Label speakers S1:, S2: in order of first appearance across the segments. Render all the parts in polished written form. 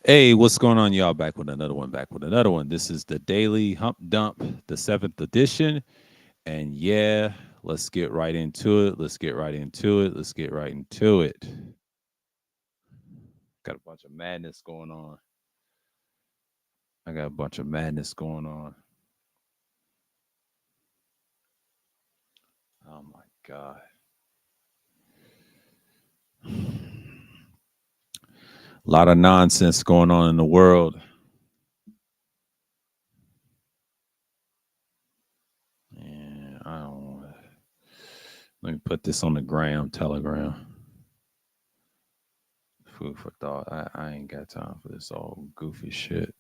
S1: Hey, what's going on, y'all? Back with another one. Back with another one. This is the Daily Hump Dump, the seventh edition. And yeah, let's get right into it. Let's get right into it. Let's get right into it. Got a bunch of madness going on. I got a bunch of madness going on. Oh my God. A lot of nonsense going on in the world. And I don't want to. Let me put this on the gram, telegram. Food for thought. I ain't got time for this all goofy shit.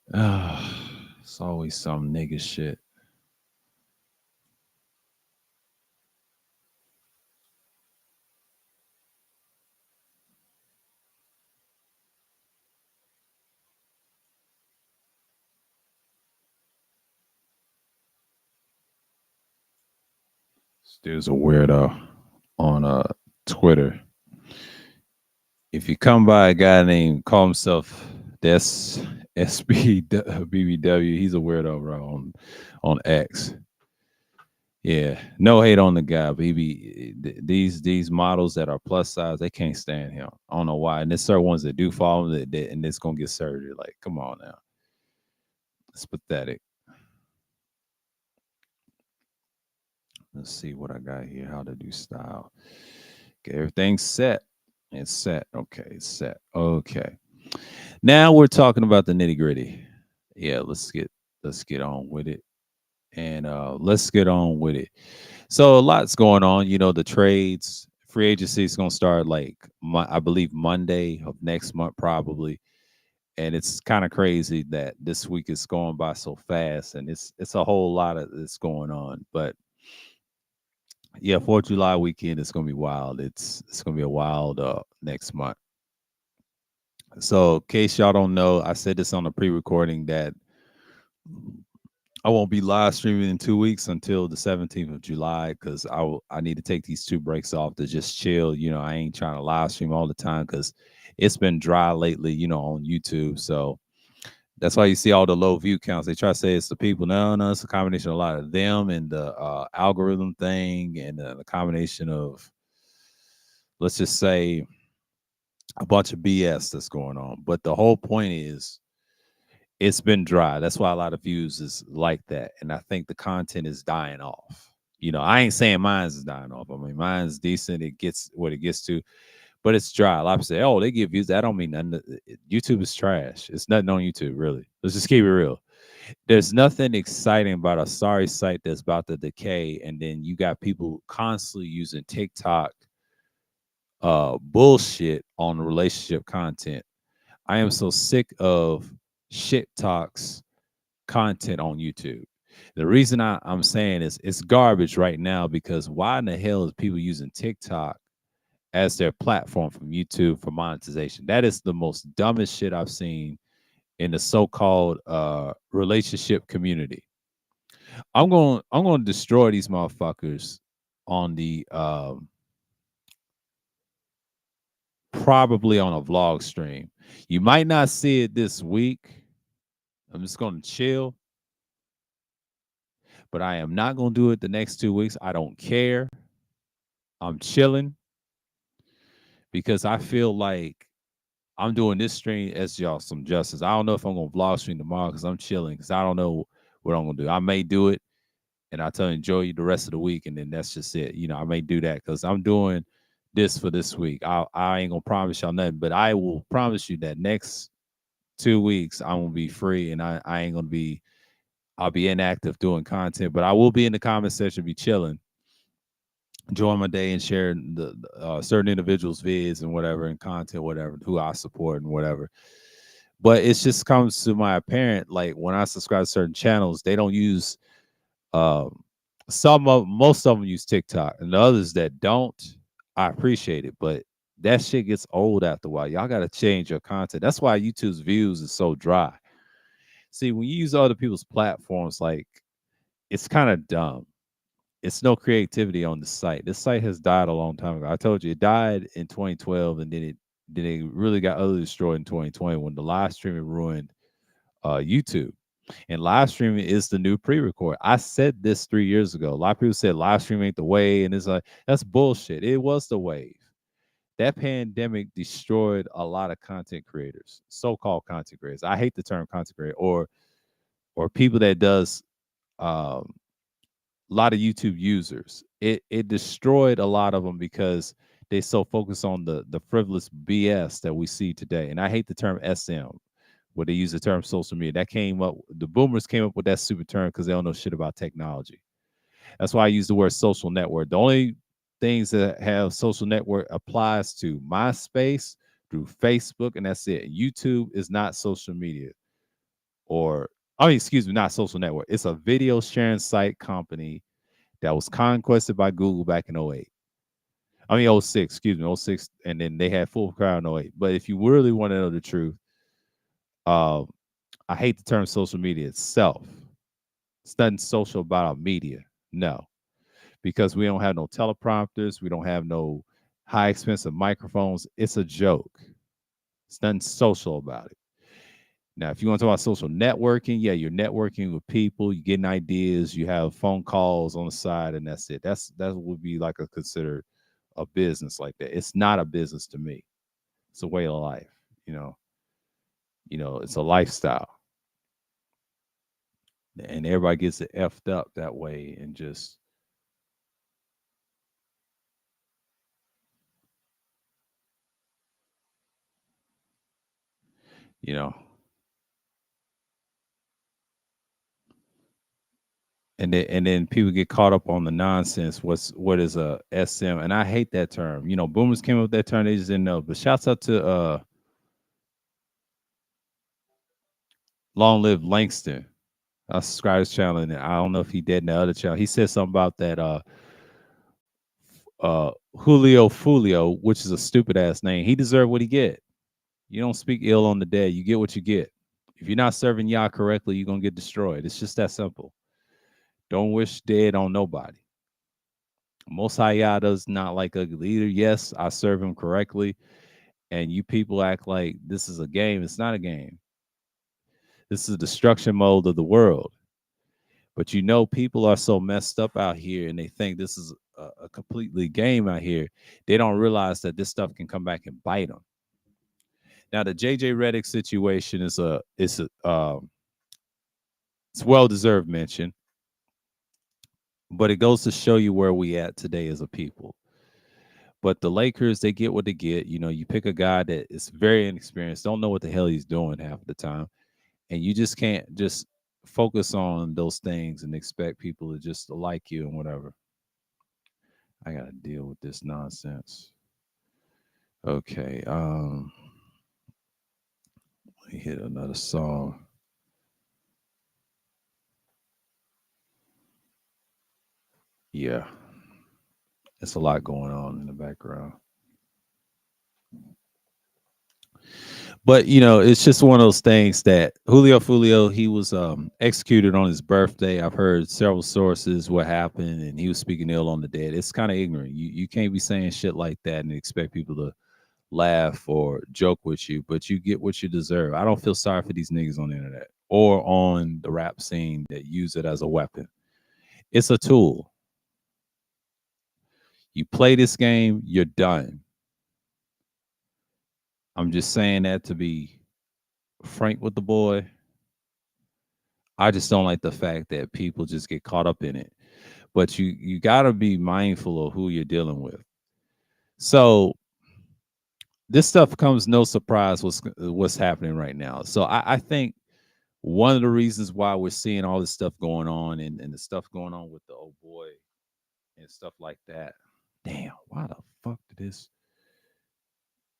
S1: It's always some nigga shit. This dude's a weirdo on Twitter. If you come by a guy named call himself this SBBBW, he's a weirdo, bro. On X. Yeah, no hate on the guy, but these models that are plus size, they can't stand him. I don't know why. And there's certain ones that do follow him and it's gonna get surgery. Like, come on now, it's pathetic. Let's see what I got here. How to do style. Okay, everything's set. It's set. Okay, it's set. Okay. Now we're talking about the nitty gritty. Yeah, let's get on with it. And let's get on with it. So a lot's going on. You know, the trades, free agency is gonna start like I believe Monday of next month, probably. And it's kind of crazy that this week is going by so fast, and it's a whole lot of this going on. But yeah, 4th of July weekend is gonna be wild. It's gonna be a wild next month. So, in case y'all don't know, I said this on the pre-recording that I won't be live streaming in 2 weeks until the 17th of July because I need to take these 2 breaks off to just chill. You know, I ain't trying to live stream all the time because it's been dry lately. You know, on YouTube. So that's why you see all the low view counts. They try to say it's the people. No, no, it's a combination of a lot of them and the algorithm thing and the combination of, let's just say, a bunch of BS that's going on. But the whole point is it's been dry. That's why a lot of views is like that. And I think the content is dying off. You know, I ain't saying mine's is dying off. I mean, mine's decent. It gets what it gets to, but it's dry. A lot of people say, oh, they give views. That don't mean nothing. YouTube is trash. It's nothing on YouTube, really. Let's just keep it real. There's nothing exciting about a sorry site that's about to decay. And then you got people constantly using TikTok bullshit on relationship content. I am so sick of shit talks content on YouTube. The reason I'm saying is it's garbage right now because why in the hell is people using TikTok as their platform from YouTube for monetization? That is the most dumbest shit I've seen in the so-called relationship community. I'm going to destroy these motherfuckers on the probably on a vlog stream. You might not see it this week. I'm just going to chill, but I am not going to do it the next 2 weeks. I don't care. I'm chilling because I feel like I'm doing this stream as y'all some justice. I don't know if I'm going to vlog stream tomorrow because I'm chilling because I don't know what I'm going to do. I may do it and I'll tell you, enjoy you the rest of the week. And then that's just it. You know, I may do that because I'm doing this for this week. I ain't going to promise y'all nothing, but I will promise you that next 2 weeks I'm going to be free and I ain't going to be, I'll be inactive doing content, but I will be in the comment section, be chilling, enjoying my day and sharing the certain individuals' vids and whatever and content, whatever, who I support and whatever. But it just comes to my apparent, like when I subscribe to certain channels, they don't use um most of them use TikTok, and the others that don't, I appreciate it, but that shit gets old after a while. Y'all got to change your content. That's why YouTube's views is so dry. See, when you use other people's platforms, like it's kind of dumb. It's no creativity on the site. This site has died a long time ago. I told you it died in 2012, and then Then they really got utterly destroyed in 2020 when the live streaming ruined YouTube. And live streaming is the new pre-record. I said this 3 years ago. A lot of people said live streaming ain't the way, and it's like that's bullshit. It was the wave. That pandemic destroyed a lot of content creators, so-called content creators. I hate the term content creator, or people that does um, a lot of YouTube users. It destroyed a lot of them because they so focused on the frivolous BS that we see today. And I hate the term SM, where they use the term social media. That came up. The boomers came up with that stupid term because they don't know shit about technology. That's why I use the word social network. The only things that have social network applies to MySpace through Facebook, and that's it. YouTube is not social media, or I mean, excuse me, not social network. It's a video sharing site company that was conquested by Google back in '08. I mean '06, excuse me, '06, and then they had full crowd in '08. But if you really want to know the truth, um, I hate the term social media itself. It's nothing social about our media. No, because we don't have no teleprompters, we don't have no high expensive microphones. It's a joke. It's nothing social about it. Now, if you want to talk about social networking, yeah, you're networking with people, you're getting ideas, you have phone calls on the side, and that's it. That would be like a considered a business like that. It's not a business to me. It's a way of life. You know, it's a lifestyle, and everybody gets it effed up that way, and just you know, and then people get caught up on the nonsense. What is a SM? And I hate that term. Boomers came up with that term. They just didn't know. But shouts out to Long Live Langston. I subscribe to his channel, and I don't know if he did in the other channel. He said something about that Julio Fulio, which is a stupid ass name. He deserved what he get. You don't speak ill on the dead. You get what you get. If you're not serving Yah correctly, you're gonna get destroyed. It's just that simple. Don't wish dead on nobody. Most High Yah does not like a leader. Yes, I serve him correctly. And you people act like this is a game. It's not a game. This is destruction mode of the world. But people are so messed up out here, and they think this is a completely game out here. They don't realize that this stuff can come back and bite them. Now, the JJ Redick situation it's well deserved mention, but it goes to show you where we at today as a people. But the Lakers, they get what they get. You pick a guy that is very inexperienced, don't know what the hell he's doing half the time, and you just can't just focus on those things and expect people to just like you and whatever. I gotta deal with this nonsense. Okay, let me hit another song. Yeah, it's a lot going on in the background. But it's just one of those things that Julio Fulio, he was executed on his birthday. I've heard several sources what happened, and he was speaking ill on the dead. It's kind of ignorant. You can't be saying shit like that and expect people to laugh or joke with you, but you get what you deserve. I don't feel sorry for these niggas on the internet or on the rap scene that use it as a weapon. It's a tool. You play this game, you're done. I'm just saying that to be frank with the boy. I just don't like the fact that people just get caught up in it. But you got to be mindful of who you're dealing with. So this stuff comes no surprise what's happening right now. So I think one of the reasons why we're seeing all this stuff going on, and the stuff going on with the old boy and stuff like that. Damn, why the fuck did this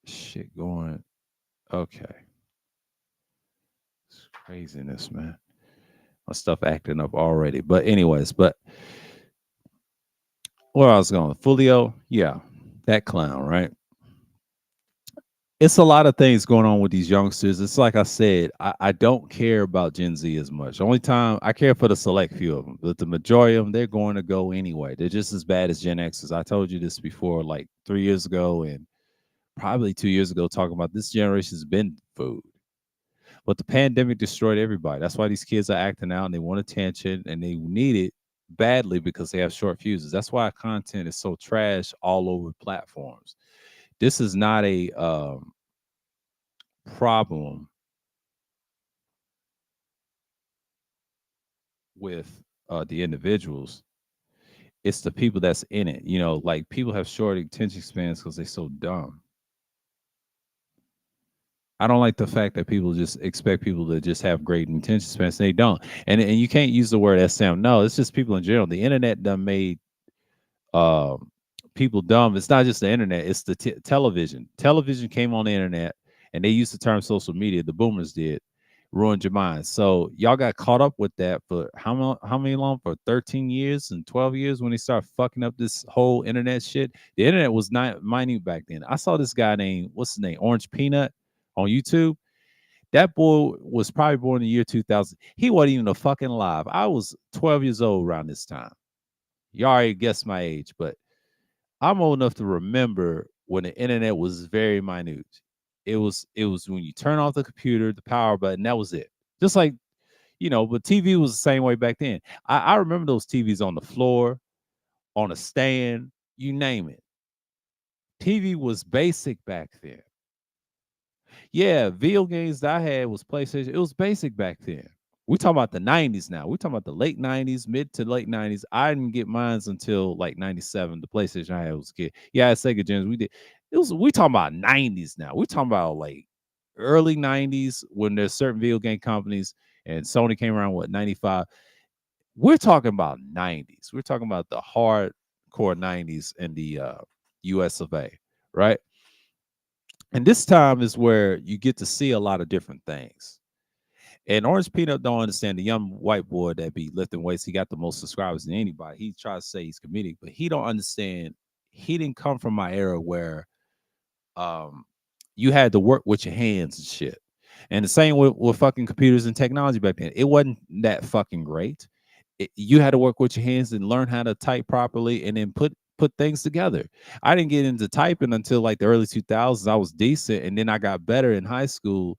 S1: shit going? Okay, it's craziness, man. My stuff acting up already. But anyways, where I was going, Fulio, yeah, that clown, right? It's a lot of things going on with these youngsters. It's like I said, I don't care about Gen Z as much. The only time I care for the select few of them, but the majority of them, they're going to go anyway. They're just as bad as Gen Xers. I told you this before, like 3 years ago, and probably 2 years ago talking about this generation's been food. But the pandemic destroyed everybody. That's why these kids are acting out and they want attention and they need it badly because they have short fuses. That's why content is so trash all over platforms. This is not a problem with the individuals. It's the people that's in it. You know, like people have short attention spans because they're so dumb. I don't like the fact that people just expect people to just have great attention spans. They don't, and you can't use the word SM. No, it's just people in general. The internet done made um, people dumb. It's not just the internet; it's the television. Television came on the internet, and they used the term social media. The boomers did, ruined your mind. So y'all got caught up with that for how long? How many long? For 13 years and 12 years when they start fucking up this whole internet shit. The internet was not minute back then. I saw this guy named what's his name, Orange Peanut, on YouTube. That boy was probably born in the year 2000. He wasn't even a fucking alive. I was 12 years old around this time. You already guessed my age, but I'm old enough to remember when the internet was very minute. It was when you turn off the computer, the power button, that was it. Just like, but TV was the same way back then. I remember those TVs on the floor, on a stand, you name it. TV was basic back then. Yeah, video games that I had was PlayStation. It was basic back then. We talking about the 90s now. We talking about the late 90s, mid to late 90s. I didn't get mines until like 97. The PlayStation I had was a kid. Yeah, I had Sega Gems. We did. We talking about 90s now. We talking about like early 90s when there's certain video game companies and Sony came around what 95. We're talking about 90s. We're talking about the hardcore 90s in the US of A, right? And this time is where you get to see a lot of different things. And Orange Peanut don't understand the young white boy that be lifting weights. He got the most subscribers than anybody. He tries to say he's comedic, but he don't understand. He didn't come from my era where um you had to work with your hands and shit. And the same with fucking computers and technology back then. It wasn't that fucking great. You had to work with your hands and learn how to type properly and then put things together. I didn't get into typing until like the early 2000s. I was decent and then I got better in high school,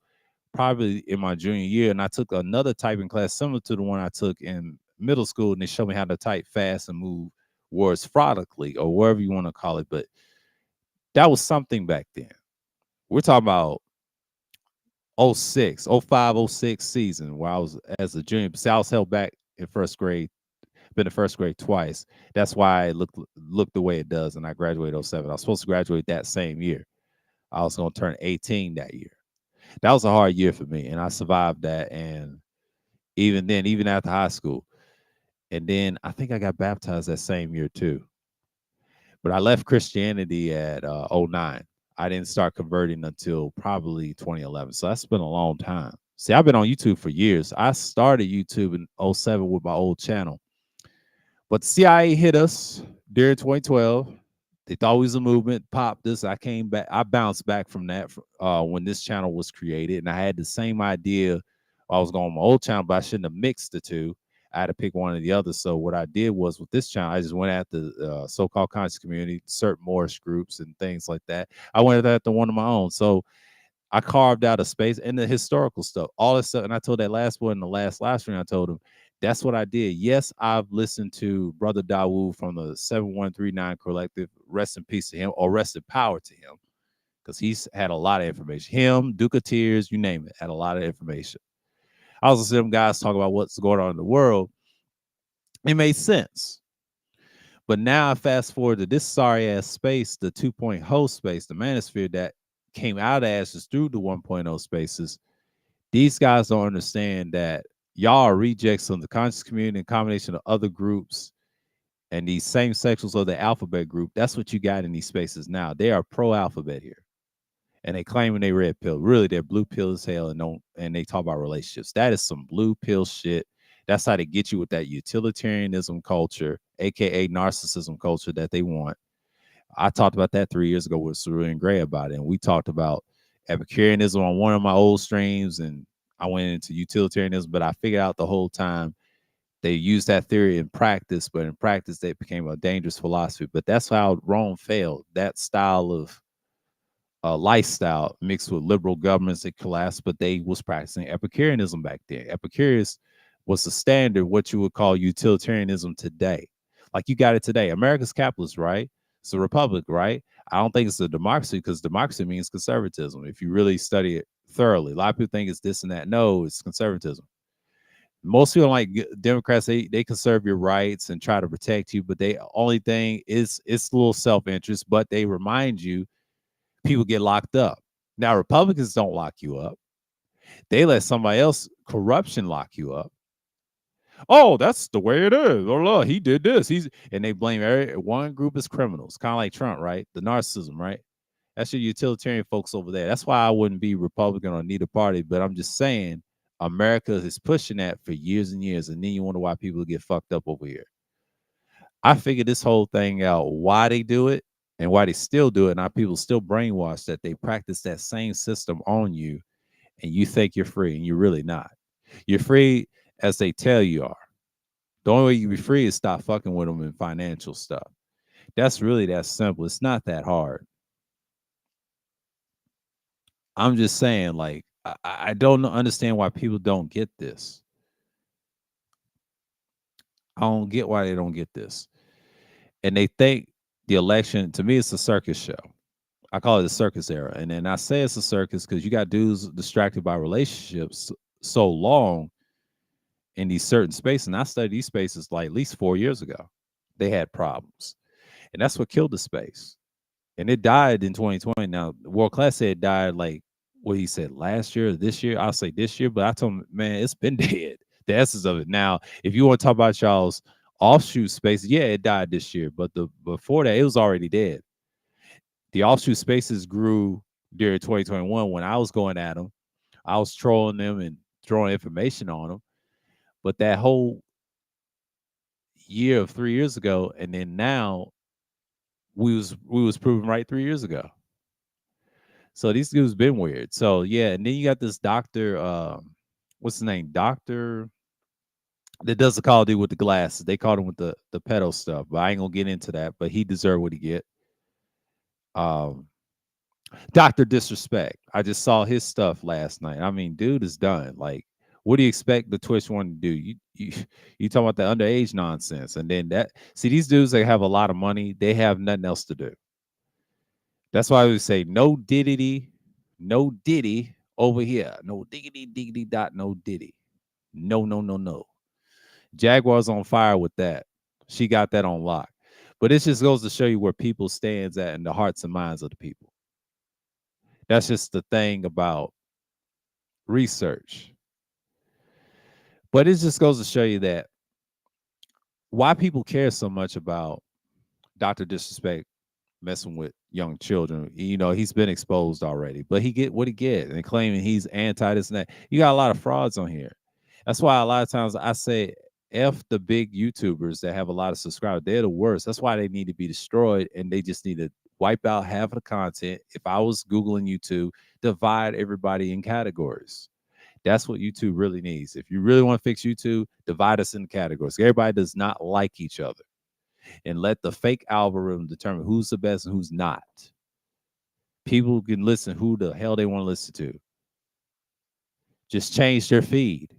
S1: probably in my junior year, and I took another typing class similar to the one I took in middle school, and they showed me how to type fast and move words phonetically or whatever you want to call it. But that was something back then. We're talking about '06, '05, '06 season where I was as a junior. See, I was held back in first grade, been in first grade twice. That's why it looked the way it does. And I graduated '07. I was supposed to graduate that same year. I was going to turn 18 that year. That was a hard year for me, and I survived that. And even then, even after high school, and then I think I got baptized that same year too. But I left Christianity at '09. I didn't start converting until probably 2011. So that's been a long time. See, I've been on YouTube for years. I started YouTube in '07 with my old channel. But the CIA hit us during 2012. They thought it was a movement, popped this. I came back. I bounced back from that when this channel was created. And I had the same idea. I was going on my old channel, but I shouldn't have mixed the two. I had to pick one or the other. So what I did was with this channel, I just went at the so-called conscious community, certain Moorish groups and things like that. I went at the one of my own. So I carved out a space and the historical stuff, all this stuff. And I told that last one in the last live stream, I told him, that's what I did. Yes, I've listened to Brother Dawood from the 7139 Collective. Rest in peace to him, or rest in power to him, because he's had a lot of information. Him, Duke of Tears, you name it, had a lot of information. I also see them guys talk about what's going on in the world. It made sense. But now I fast forward to this sorry ass space, the 2.0 space, the manosphere that came out of ashes through the 1.0 spaces. These guys don't understand that y'all are rejects of the conscious community and combination of other groups and these same sexuals of the alphabet group. That's what you got in these spaces now. They are pro alphabet here. And they claiming they red pill. Really, they're blue pill as hell and they talk about relationships. That is some blue pill shit. That's how they get you with that utilitarianism culture, aka narcissism culture that they want. I talked about that 3 years ago with Cerulean and Gray about it. And we talked about Epicureanism on one of my old streams, and I went into utilitarianism, but I figured out the whole time they used that theory in practice, but in practice, they became a dangerous philosophy. But that's how Rome failed. That style of lifestyle mixed with liberal governments that collapsed, but they was practicing Epicureanism back then. Epicurus was the standard, what you would call utilitarianism today. Like you got it today. America's capitalist, right? It's a republic, right? I don't think it's a democracy because democracy means conservatism. If you really study it thoroughly, a lot of people think it's this and that. No, it's conservatism. Most people like Democrats. They conserve your rights and try to protect you, but they only thing is it's a little self interest. But they remind you people get locked up. Now Republicans don't lock you up. They let somebody else corruption lock you up. Oh, that's the way it is. Oh, look, he did this. He's and they blame one group as criminals, kind of like Trump, right? The narcissism, right? That's your utilitarian folks over there. That's why I wouldn't be Republican or neither party. But I'm just saying, America is pushing that for years and years, and then you wonder why people get fucked up over here. I figured this whole thing out, why they do it and why they still do it, and our people still brainwashed that they practice that same system on you, and you think you're free, and you're really not. You're free as they tell you are. The only way you be free is stop fucking with them in financial stuff. That's really that simple. It's not that hard. I'm just saying, like, I don't understand why people don't get this. I don't get why they don't get this. And they think the election, to me, it's a circus show. I call it a circus era. And then I say it's a circus because you got dudes distracted by relationships so long in these certain spaces. And I studied these spaces like at least 4 years ago. They had problems. And that's what killed the space. And it died in 2020. Now, World Class said it died like what he said last year or this year. I'll say this year, but I told him, man, it's been dead. The essence of it. Now, if you want to talk about y'all's offshoot space, yeah, it died this year. But the before that, it was already dead. The offshoot spaces grew during 2021 when I was going at them. I was trolling them and throwing information on them. But that whole year of 3 years ago, and then now we was proven right 3 years ago. So these dudes been weird. So yeah, and then you got this doctor, what's his name? Doctor that does the Call of Duty with the glasses. They called him with the pedo stuff, but I ain't gonna get into that. But he deserved what he get. Um, Doctor Disrespect. I just saw his stuff last night. I mean, dude is done. Like, what do you expect the Twitch one to do? You talking about the underage nonsense, and then that. See, these dudes they have a lot of money. They have nothing else to do. That's why I would say no diddity, no diddy over here. No diggity diggity dot no diddy. No, no, no, no. Jaguar's on fire with that. She got that on lock. But it just goes to show you where people stands at in the hearts and minds of the people. That's just the thing about research. But it just goes to show you that why people care so much about Dr. Disrespect messing with young children. You know, he's been exposed already, but he get what he get and claiming he's anti this and that. You got a lot of frauds on here. That's why a lot of times I say F the big YouTubers that have a lot of subscribers. They're the worst. That's why they need to be destroyed and they just need to wipe out half of the content. If I was Googling YouTube, divide everybody in categories. That's what YouTube really needs. If you really want to fix YouTube, divide us in categories. Everybody does not like each other. And let the fake algorithm determine who's the best and who's not. People can listen who the hell they want to listen to. Just change their feed.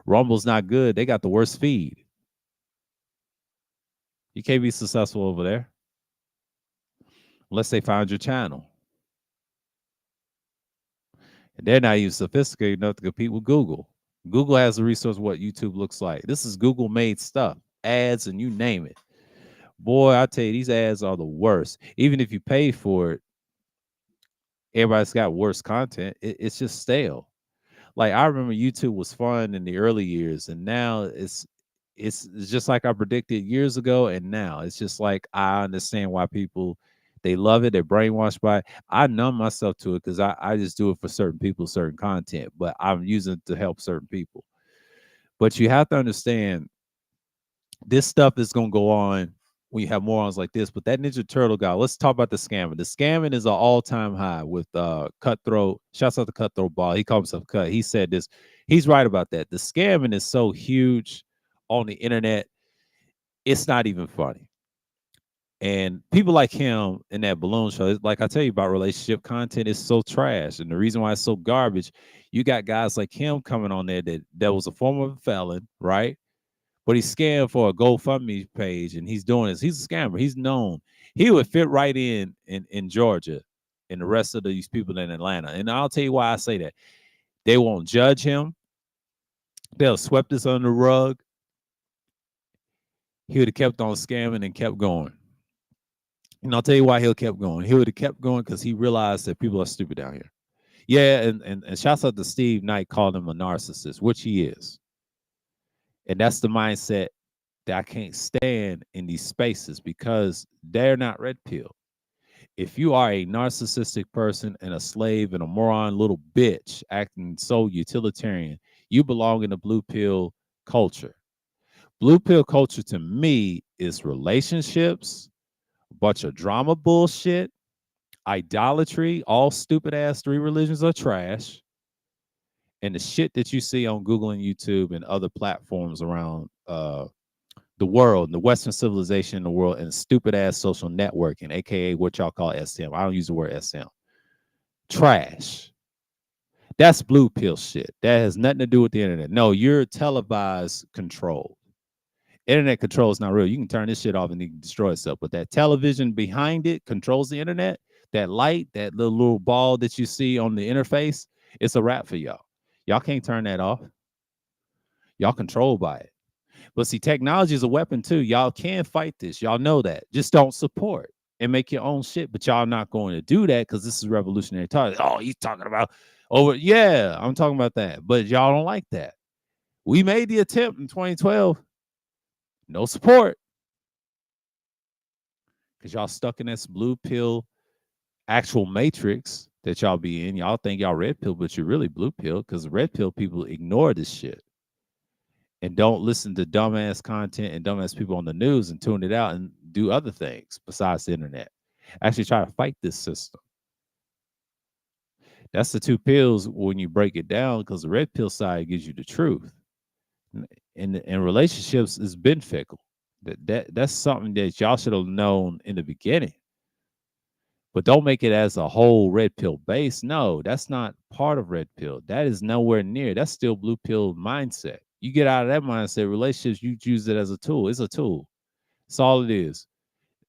S1: Rumble's not good. They got the worst feed. You can't be successful over there unless they find your channel. And they're not even sophisticated enough to compete with Google. Google has the resource of what YouTube looks like. This is Google made stuff, ads, and you name it. Boy, I tell you, these ads are the worst. Even if you pay for it, everybody's got worse content. It's just stale. Like I remember YouTube was fun in the early years, and now it's just like I predicted years ago, and now it's just like I understand why people they love it, they're brainwashed by it. I numb myself to it because I just do it for certain people, certain content, but I'm using it to help certain people. But you have to understand this stuff is gonna go on when you have morons like this. But that Ninja Turtle guy, let's talk about the scamming. The scamming is an all-time high with Cutthroat. Shouts out to Cutthroat Ball. He calls himself Cut. He said this. He's right about that. The scamming is so huge on the internet, it's not even funny. And people like him in that balloon show, like I tell you about relationship content, is so trash. And the reason why it's so garbage, you got guys like him coming on there that was a former felon, right? But he scammed for a GoFundMe page, and he's doing this. He's a scammer. He's known. He would fit right in Georgia, and the rest of these people in Atlanta. And I'll tell you why I say that. They won't judge him. They'll swept this under the rug. He would have kept on scamming and kept going. And I'll tell you why he'll kept going. He would have kept going because he realized that people are stupid down here. Yeah, and shouts out to Steve Knight called him a narcissist, which he is. And that's the mindset that I can't stand in these spaces because they're not red pill. If you are a narcissistic person and a slave and a moron little bitch acting so utilitarian, you belong in the blue pill culture. Blue pill culture to me is relationships, a bunch of drama bullshit, idolatry, all stupid ass three religions are trash, and the shit that you see on Google and YouTube and other platforms around the world, the Western civilization in the world, and stupid ass social networking, aka what y'all call SM. I don't use the word SM. Trash. That's blue pill shit. That has nothing to do with the internet. No, you're televised control. Internet control is not real. You can turn this shit off and it can destroy itself. But that television behind it controls the internet. That light, that little ball that you see on the interface, it's a wrap for y'all. Y'all can't turn that off. Y'all controlled by it. But see, technology is a weapon too. Y'all can fight this. Y'all know that. Just don't support and make your own shit. But y'all not going to do that because this is revolutionary talk. Oh, he's talking about over. Yeah, I'm talking about that. But y'all don't like that. We made the attempt in 2012. No support. Because y'all stuck in this blue pill actual matrix that y'all be in. Y'all think y'all red pill, but you're really blue pill because red pill people ignore this shit and don't listen to dumbass content and dumbass people on the news and tune it out and do other things besides the internet. Actually try to fight this system. That's the two pills when you break it down because the red pill side gives you the truth. And relationships has been fickle. That's something that y'all should have known in the beginning. But don't make it as a whole red pill base. No, that's not part of red pill. That is nowhere near. That's still blue pill mindset. You get out of that mindset, relationships, you use it as a tool. It's a tool. That's all it is.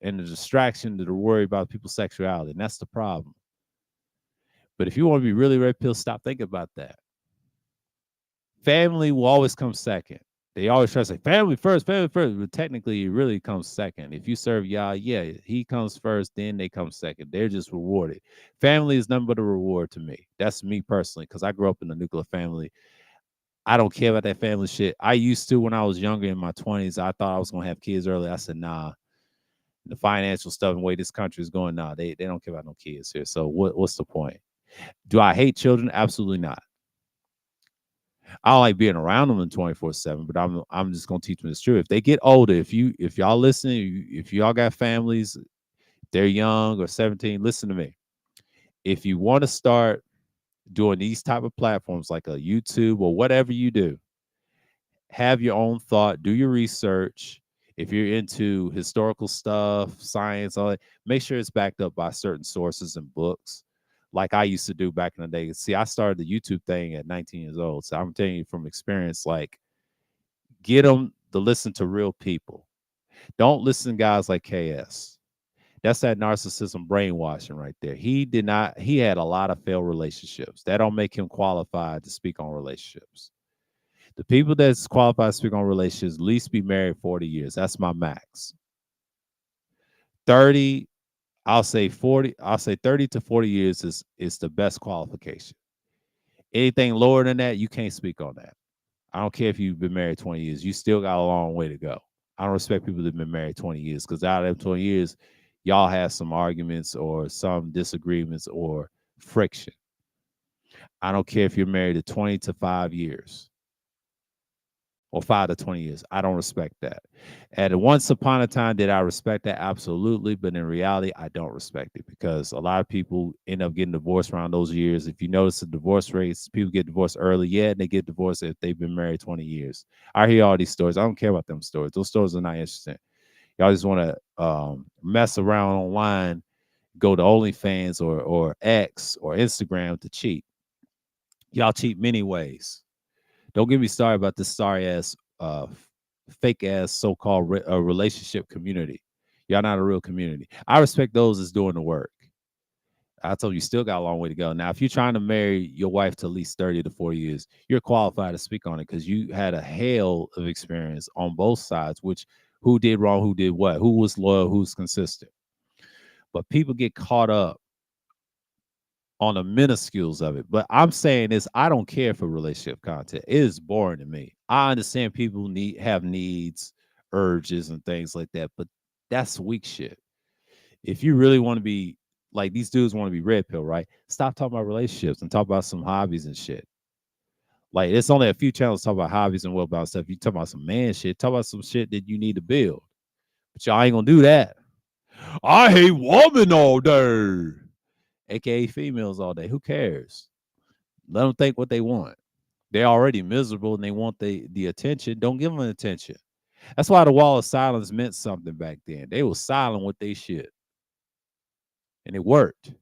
S1: And the distraction to the worry about people's sexuality. And that's the problem. But if you want to be really red pill, stop thinking about that. Family will always come second. They always try to say family first, but technically it really comes second. If you serve Yah, yeah, he comes first, then they come second. They're just rewarded. Family is nothing but a reward to me. That's me personally, because I grew up in a nuclear family. I don't care about that family shit. I used to when I was younger in my 20s. I thought I was gonna have kids early. I said, nah. The financial stuff and the way this country is going now, they don't care about no kids here. So what's the point? Do I hate children? Absolutely not. I don't like being around them in 24/7, but I'm just gonna teach them this truth. If they get older, if y'all listen, if y'all got families, they're young or 17, listen to me. If you want to start doing these type of platforms like a YouTube or whatever you do, have your own thought, do your research. If you're into historical stuff, science, all that, make sure it's backed up by certain sources and books, like I used to do back in the day. See, I started the YouTube thing at 19 years old. So I'm telling you from experience, like, get them to listen to real people. Don't listen to guys like KS. That's that narcissism brainwashing right there. He had a lot of failed relationships. That don't make him qualified to speak on relationships. The people that's qualified to speak on relationships at least be married 40 years. That's my max. 30, I'll say 40, I'll say 30 to 40 years is the best qualification. Anything lower than that, you can't speak on that. I don't care if you've been married 20 years, you still got a long way to go. I don't respect people that have been married 20 years because out of them 20 years, y'all have some arguments or some disagreements or friction. I don't care if you're married to 20 to 5 years or 5 to 20 years. I don't respect that. And once upon a time, did I respect that? Absolutely. But in reality, I don't respect it because a lot of people end up getting divorced around those years. If you notice the divorce rates, people get divorced early. Yeah, and they get divorced if they've been married 20 years. I hear all these stories. I don't care about them stories. Those stories are not interesting. Y'all just want to mess around online, go to OnlyFans or X or Instagram to cheat. Y'all cheat many ways. Don't get me started about this sorry ass, fake ass so-called relationship community. Y'all not a real community. I respect those that's doing the work. I told you, still got a long way to go. Now, if you're trying to marry your wife to at least 30 to 40 years, you're qualified to speak on it because you had a hail of experience on both sides, which who did wrong, who did what, who was loyal, who's consistent. But people get caught up on the minuscules of it. But I'm saying this, I don't care for relationship content. It is boring to me. I understand people have needs, urges, and things like that, but that's weak shit. If you really want to be like these dudes want to be red pill, right? Stop talking about relationships and talk about some hobbies and shit. Like it's only a few channels talk about hobbies and well balanced stuff. You talk about some man shit, talk about some shit that you need to build. But y'all ain't gonna do that. I hate women all day, aka females all day. Who cares? Let them think what they want. They're already miserable and they want the attention. Don't give them attention. That's why the wall of silence meant something back then. They were silent with their shit, and it worked.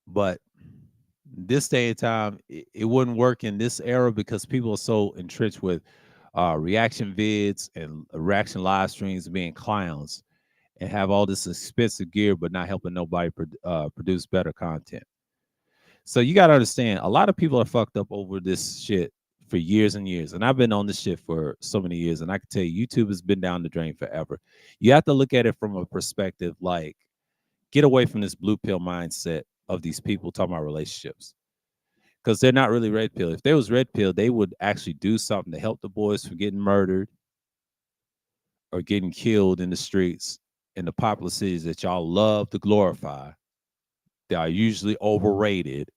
S1: But this day and time, it wouldn't work in this era because people are so entrenched with reaction vids and reaction live streams being clowns and have all this expensive gear, but not helping nobody produce better content. So you got to understand, a lot of people are fucked up over this shit for years and years. And I've been on this shit for so many years. And I can tell you, YouTube has been down the drain forever. You have to look at it from a perspective like, get away from this blue pill mindset of these people talking about relationships. Because they're not really red pill. If they was red pill, they would actually do something to help the boys from getting murdered or getting killed in the streets in the popular cities that y'all love to glorify. They are usually overrated.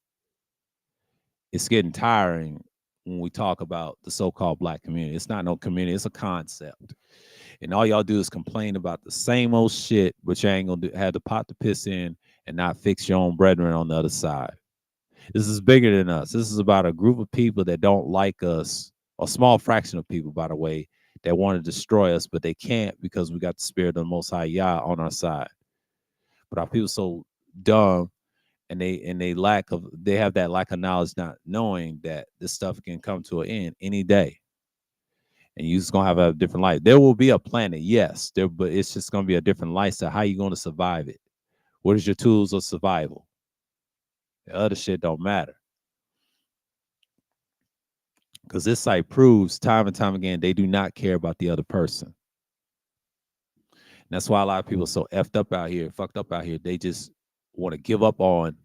S1: It's getting tiring when we talk about the so-called black community. It's not no community, it's a concept. And all y'all do is complain about the same old shit, but you ain't gonna have the pot to piss in and not fix your own brethren on the other side. This is bigger than us. This is about a group of people that don't like us, a small fraction of people, by the way, that want to destroy us, but they can't because we got the spirit of the Most High Yah on our side. But our people so dumb, and they have that lack of knowledge, not knowing that this stuff can come to an end any day, and you're just gonna have a different life. There will be a planet, yes, there, but it's just gonna be a different lifestyle. How you gonna survive it? What is your tools of survival? The other shit don't matter. Because this site proves time and time again they do not care about the other person. And that's why a lot of people are so effed up out here, fucked up out here. They just want to give up on,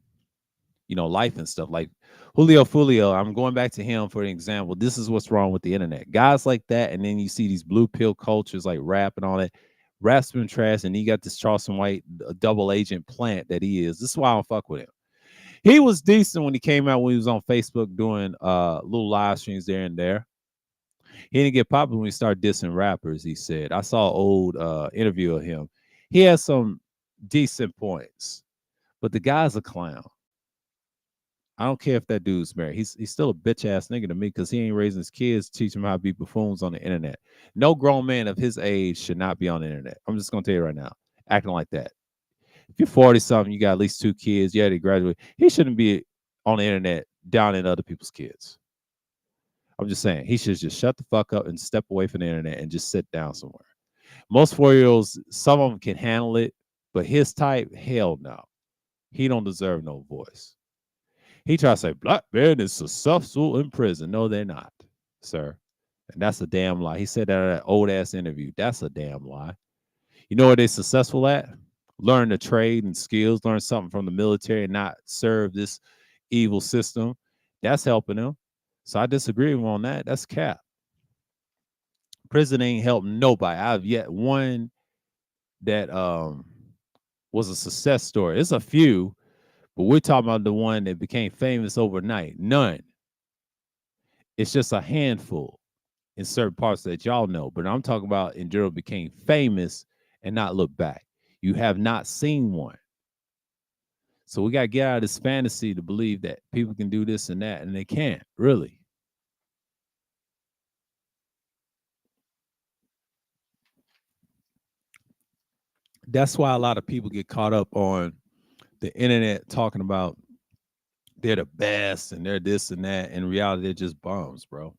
S1: life and stuff. Like Julio Fulio, I'm going back to him for an example. This is what's wrong with the internet. Guys like that, and then you see these blue pill cultures like rap and all that. Rap's been trash, and he got this Charleston White double agent plant that he is. This is why I don't fuck with him. He was decent when he came out when he was on Facebook doing little live streams there and there. He didn't get popular when he started dissing rappers, he said. I saw an old interview of him. He has some decent points, but the guy's a clown. I don't care if that dude's married. He's still a bitch ass nigga to me because he ain't raising his kids, teaching them how to be buffoons on the internet. No grown man of his age should not be on the internet. I'm just gonna tell you right now, acting like that. If you're 40 something, you got at least 2 kids, you had to graduate. He shouldn't be on the internet down in other people's kids. I'm just saying he should just shut the fuck up and step away from the internet and just sit down somewhere. Most 4-year-olds, some of them can handle it, but his type, hell no. He don't deserve no voice. He tries to say black men is successful in prison. No, they're not, sir. And that's a damn lie. He said that in that old ass interview. That's a damn lie. You know what they're successful at? Learn the trade and skills, learn something from the military and not serve this evil system. That's helping them. So I disagree with him on that. That's cap. Prison ain't helping nobody. I've yet one that was a success story. It's a few, but we're talking about the one that became famous overnight. None. It's just a handful in certain parts that y'all know. But I'm talking about in general became famous and not look back. You have not seen one. So we got to get out of this fantasy to believe that people can do this and that, and they can't, really. That's why a lot of people get caught up on the internet talking about they're the best and they're this and that. In reality, they're just bums, bro.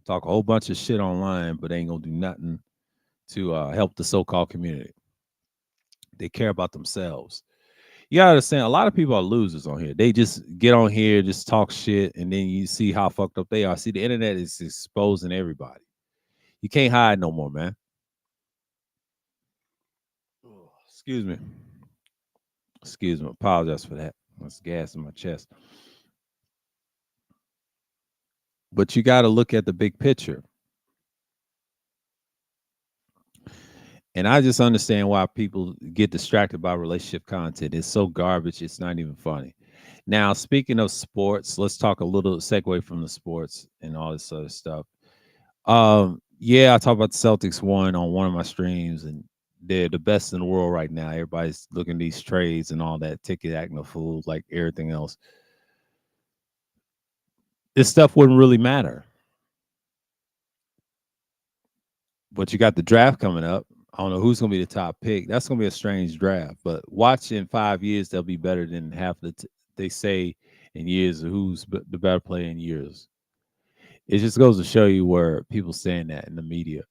S1: Talk a whole bunch of shit online, but they ain't gonna do nothing to help the so-called community. They care about themselves. You gotta understand, a lot of people are losers on here. They just get on here, just talk shit, and then you see how fucked up they are. See, the internet is exposing everybody. You can't hide no more, man. Oh, excuse me. Excuse me. Apologize for that. That's gas in my chest. But you got to look at the big picture. And I just understand why people get distracted by relationship content. It's so garbage, it's not even funny. Now, speaking of sports, let's talk a little segue from the sports and all this other stuff. Yeah, I talked about the Celtics won on one of my streams, and they're the best in the world right now. Everybody's looking at these trades and all that, ticket acting a fool like everything else. This stuff wouldn't really matter. But you got the draft coming up. I don't know who's going to be the top pick. That's going to be a strange draft. But watch in 5 years, they'll be better than half they say in years of who's the better player in years. It just goes to show you where people saying that in the media.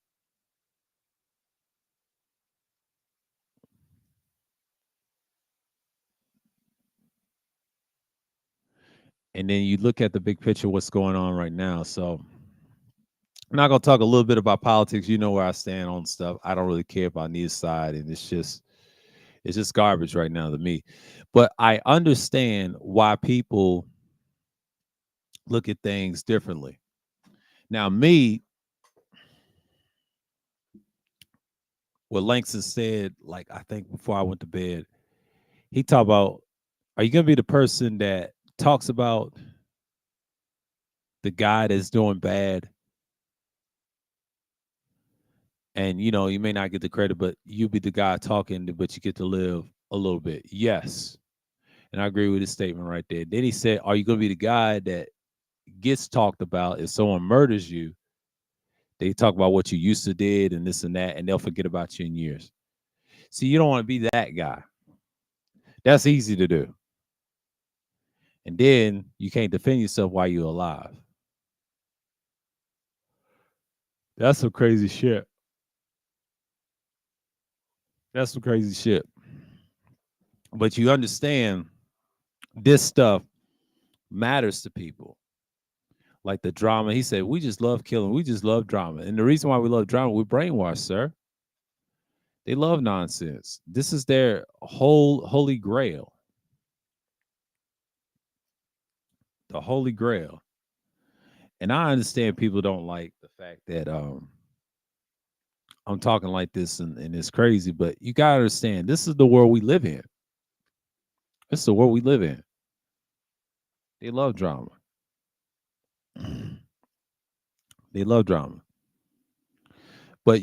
S1: And then you look at the big picture, what's going on right now. So I'm not going to talk a little bit about politics. You know where I stand on stuff. I don't really care about neither side. And it's just garbage right now to me. But I understand why people look at things differently. Now, me, what Langston said, like I think before I went to bed, he talked about, are you gonna be the person that talks about the guy that's doing bad, and you may not get the credit, but you be the guy talking, but you get to live a little bit? Yes, and I agree with his statement right there. Then he said, are you gonna be the guy that gets talked about if someone murders you? They talk about what you used to did and this and that, and they'll forget about you in years. See, you don't want to be that guy. That's easy to do. And then you can't defend yourself while you're alive. That's some crazy shit. That's some crazy shit. But you understand this stuff matters to people. Like the drama. He said, we just love killing. We just love drama. And the reason why we love drama, we're brainwashed, sir. They love nonsense. This is their whole holy grail. The holy grail. And I understand people don't like the fact that I'm talking like this and it's crazy, but you gotta understand this is the world we live in. This is the world we live in. They love drama. They love drama. But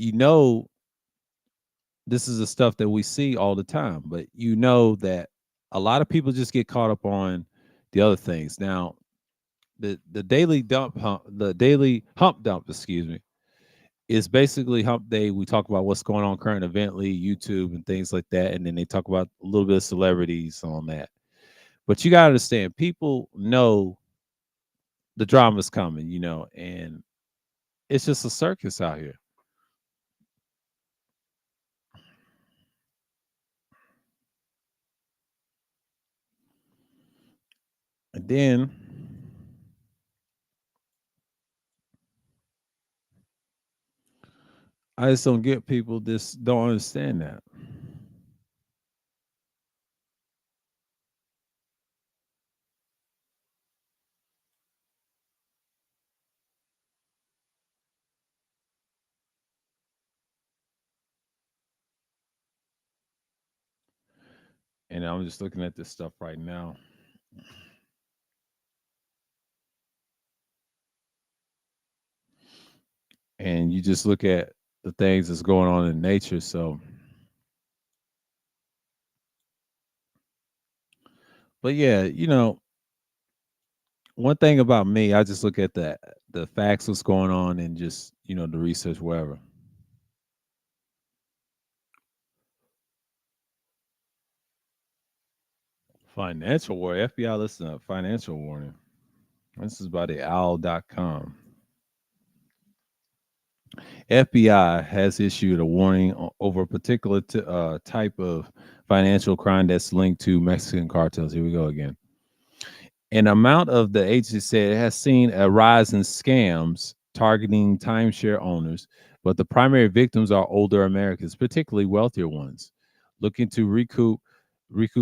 S1: this is the stuff that we see all the time. But that a lot of people just get caught up on the other things. Now, the daily hump dump, excuse me, is basically hump day. We talk about what's going on current evently, YouTube and things like that. And then they talk about a little bit of celebrities on that. But you gotta understand, people know the drama's coming, and it's just a circus out here. And then I just don't get people just don't understand that. And I'm just looking at this stuff right now. And you just look at the things that's going on in nature. So, but yeah, one thing about me, I just look at the facts, what's going on, and just the research, wherever. Financial warning. FBI, listen up. Financial warning. This is by the owl.com. FBI has issued a warning over a particular type of financial crime that's linked to Mexican cartels. Here we go again. An amount of the agency said it has seen a rise in scams targeting timeshare owners, but the primary victims are older Americans, particularly wealthier ones, looking to recoup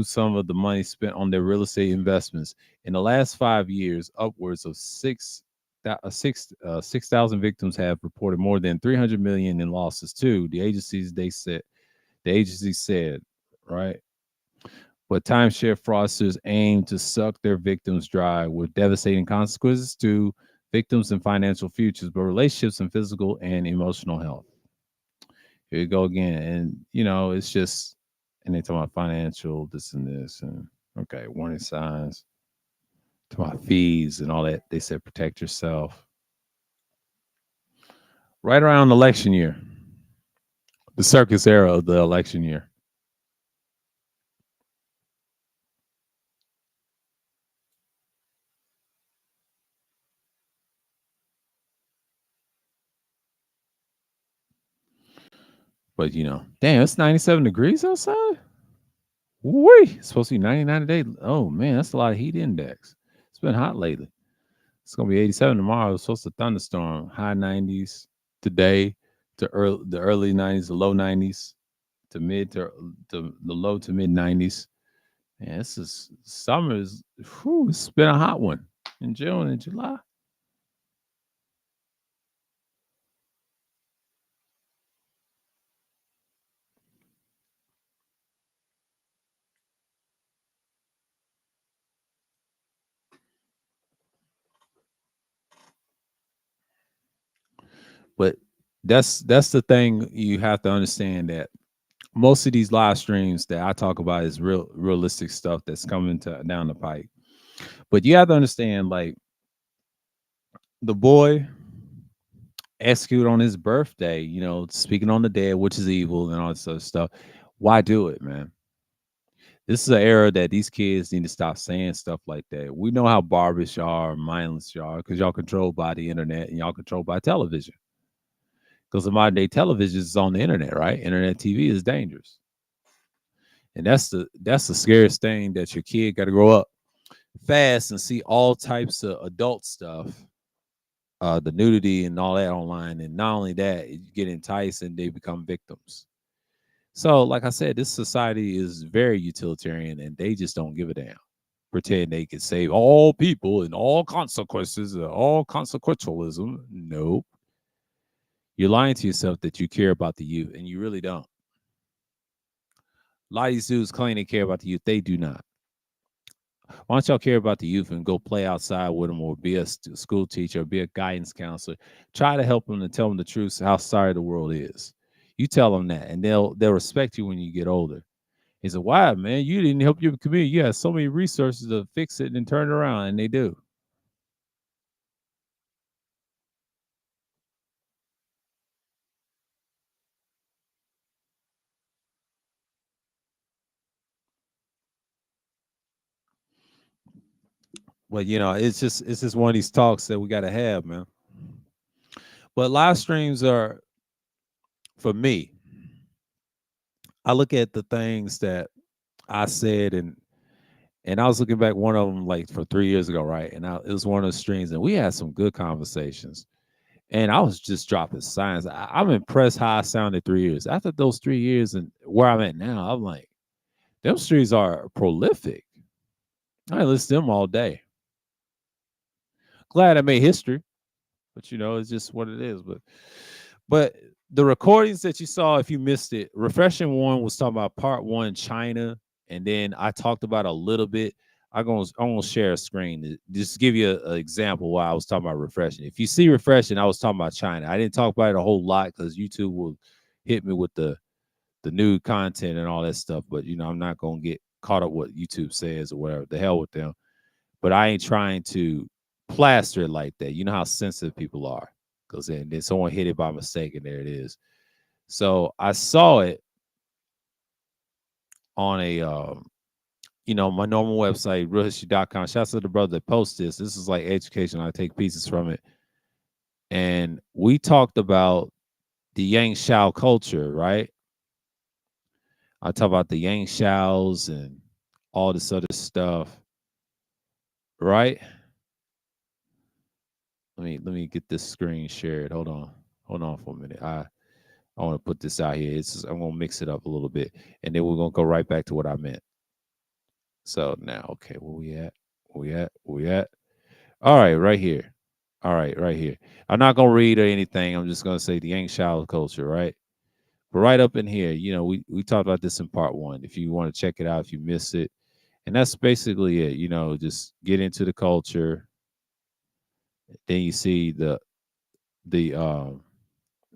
S1: some of the money spent on their real estate investments. In the last 5 years, upwards of 6,000 victims have reported more than 300 million in losses too. The agency said, right? But timeshare fraudsters aim to suck their victims dry with devastating consequences to victims and financial futures, but relationships and physical and emotional health. Here you go again. And, it's just, and they talk about financial, this and this. And, okay, warning signs, talk about fees and all that. They said protect yourself. Right around election year, the circus era of the election year. But, damn, it's 97 degrees outside. Wee, it's supposed to be 99 today. Oh man, that's a lot of heat index. It's been hot lately. It's gonna be 87 tomorrow. It's supposed to thunderstorm. High 90s today to the early 90s, the low 90s to the low to mid 90s. Man, this is summer is it's been a hot one in June and July. But that's the thing you have to understand that most of these live streams that I talk about is realistic stuff that's coming to down the pike. But you have to understand, like the boy executed on his birthday, speaking on the dead, which is evil and all this other stuff. Why do it, man? This is an era that these kids need to stop saying stuff like that. We know how barbarous y'all are, mindless y'all are, because y'all controlled by the internet and y'all controlled by television. Because the modern day television is on the internet, right? Internet TV is dangerous. And that's the scariest thing, that your kid got to grow up fast and see all types of adult stuff, the nudity and all that online. And not only that, you get enticed and they become victims. So, like I said, this society is very utilitarian and they just don't give a damn. Pretend they can save all people and all consequences, all consequentialism. Nope. You're lying to yourself that you care about the youth, and you really don't. A lot of these dudes claim they care about the youth. They do not. Why don't y'all care about the youth and go play outside with them, or be a school teacher, or be a guidance counselor? Try to help them and tell them the truth, how sorry the world is. You tell them that, and they'll respect you when you get older. He said, "Why, man? You didn't help your community. You have so many resources to fix it and turn it around," and they do. But it's just one of these talks that we got to have, man. But live streams are, for me, I look at the things that I said, and I was looking back one of them like for 3 years ago, right? And it was one of those streams, and we had some good conversations. And I was just dropping signs. I'm impressed how I sounded 3 years. After those 3 years and where I'm at now, I'm like, them streams are prolific. I listen to them all day. Glad I made history, but it's just what it is. But the recordings that you saw, if you missed it, Refreshing One was talking about part one, China, and then I talked about a little bit. I'm gonna share a screen to just give you an example why I was talking about refreshing. If you see refreshing, I was talking about China. I didn't talk about it a whole lot because YouTube will hit me with the new content and all that stuff. But I'm not gonna get caught up what YouTube says or whatever. The hell with them. But I ain't trying to plaster it like that. You know how sensitive people are, because then someone hit it by mistake and there it is. So I saw it on my normal website, realhistory.com. Shouts to the brother that posts this. This is like education. I take pieces from it. And we talked about the Yang Shao culture, right? I talk about the Yang Shaos and all this other stuff, right? Let me get this screen shared. Hold on for a minute. I want to put this out here. I'm gonna mix it up a little bit, and then we're gonna go right back to what I meant. So now, okay, where we at? Where we at? All right, right here. All right, right here. I'm not gonna read or anything. I'm just gonna say the Yang Shao culture, right? But right up in here, we talked about this in part one. If you want to check it out, if you miss it, and that's basically it. Just get into the culture. Then you see the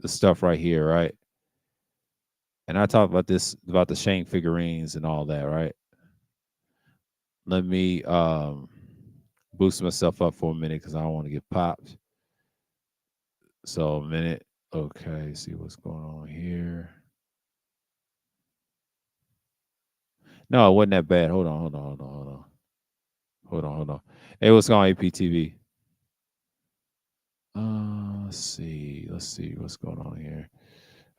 S1: stuff right here, right? And I talked about this about the Shane figurines and all that, right? Let me boost myself up for a minute because I don't want to get popped. So a minute. Okay, see what's going on here. No, it wasn't that bad. Hold on. Hey, what's going on, APTV? Let's see what's going on here.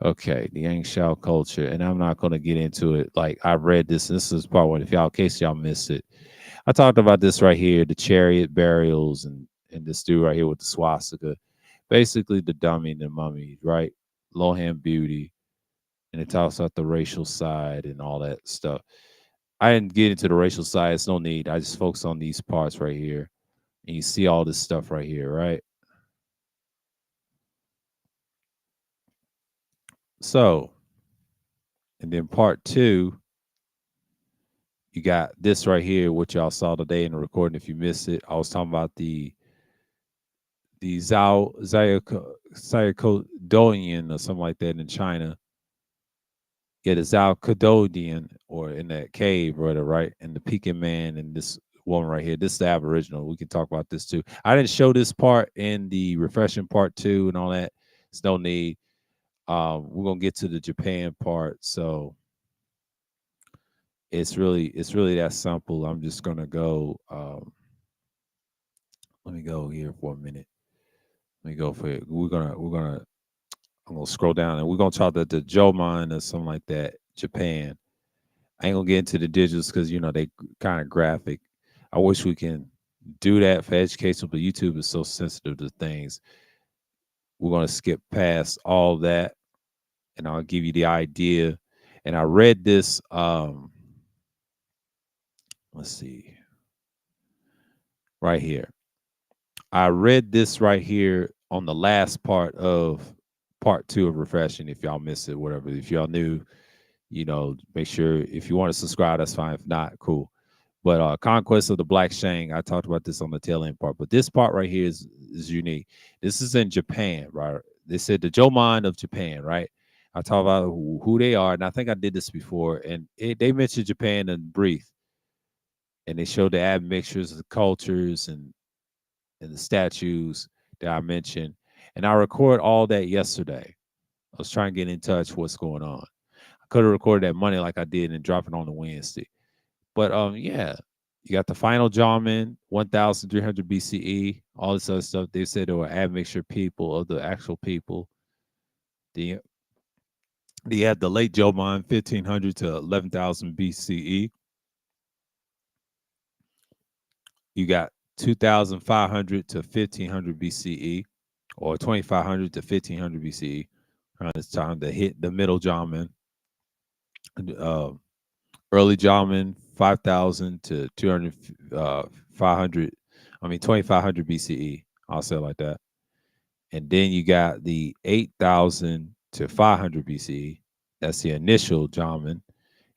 S1: Okay, the Yang Shao culture, and I'm not going to get into it. Like I read this. This is part one. If y'all, in case y'all missed it, I talked about this right here: the chariot burials, and this dude right here with the swastika, basically the dummy and the mummy, right? Lohan beauty, and it talks about the racial side and all that stuff. I didn't get into the racial side. It's no need. I just focus on these parts right here, and you see all this stuff right here, right? So, and then part two, you got this right here, which y'all saw today in the recording. If you missed it, I was talking about the Zyacodonian or something like that in China. Yeah, the Zyacodonian or in that cave, brother, right? And the Peking Man and this woman right here. This is the Aboriginal. We can talk about this too. I didn't show this part in the refreshing part two and all that. It's no need. We're gonna get to the Japan part, so it's really that simple. I'm just gonna go. Let me go here for a minute. Let me go for it. We're gonna I'm gonna scroll down and we're gonna talk about the Jomon or something like that. Japan. I ain't gonna get into the digits because they kind of graphic. I wish we can do that for education, but YouTube is so sensitive to things. We're gonna skip past all that, and I'll give you the idea. And I read this. Let's see, right here. I read this right here on the last part of part two of refreshing. If y'all missed it, whatever. If y'all new, make sure if you want to subscribe, that's fine. If not, cool. But Conquest of the Black Shang, I talked about this on the tail end part. But this part right here is unique. This is in Japan, right? They said the Jomon of Japan, right? I talk about who they are, and I think I did this before. And they mentioned Japan and brief, and they showed the admixtures of the cultures and the statues that I mentioned. And I record all that yesterday. I was trying to get in touch what's going on. I could have recorded that Monday like I did and drop it on the Wednesday. But yeah, you got the final Jarman, 1,300 BCE, all this other stuff. They said they were admixture people of the actual people. The They had the late Jomon, 1,500 to 11,000 BCE. You got 2,500 to 1,500 BCE, or 2,500 to 1,500 BCE. Around this time, to hit the middle Jarman, uh, early Jarman, 5,000 to 200, 500. I mean, 2,500 BCE. I'll say it like that. And then you got the 8,000 to 500 BCE. That's the initial Jarman.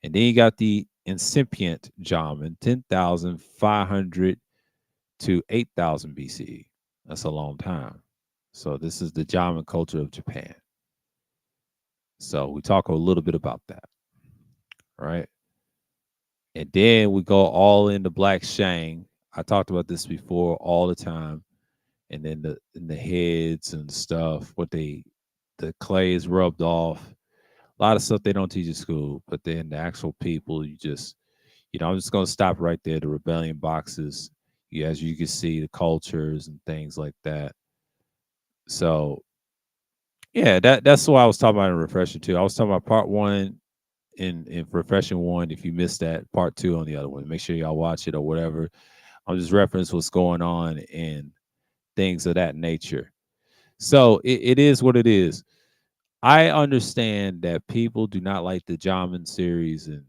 S1: And then you got the incipient Jarman, 10,500 to 8,000 BCE. That's a long time. So this is the Jarman culture of Japan. So we talk a little bit about that, right? And then we go all into Black Shang. I talked about this before all the time. And then the heads and stuff, the clay is rubbed off. A lot of stuff they don't teach in school, but then the actual people, I'm just gonna stop right there. The rebellion boxes, yeah, as you can see, the cultures and things like that. So yeah, that's what I was talking about in refresher two. I was talking about part one in refreshing one. If you missed that, part two on the other one. Make sure y'all watch it or whatever. I'll just reference what's going on and things of that nature. So it is what it is. I understand that people do not like the Jamin series and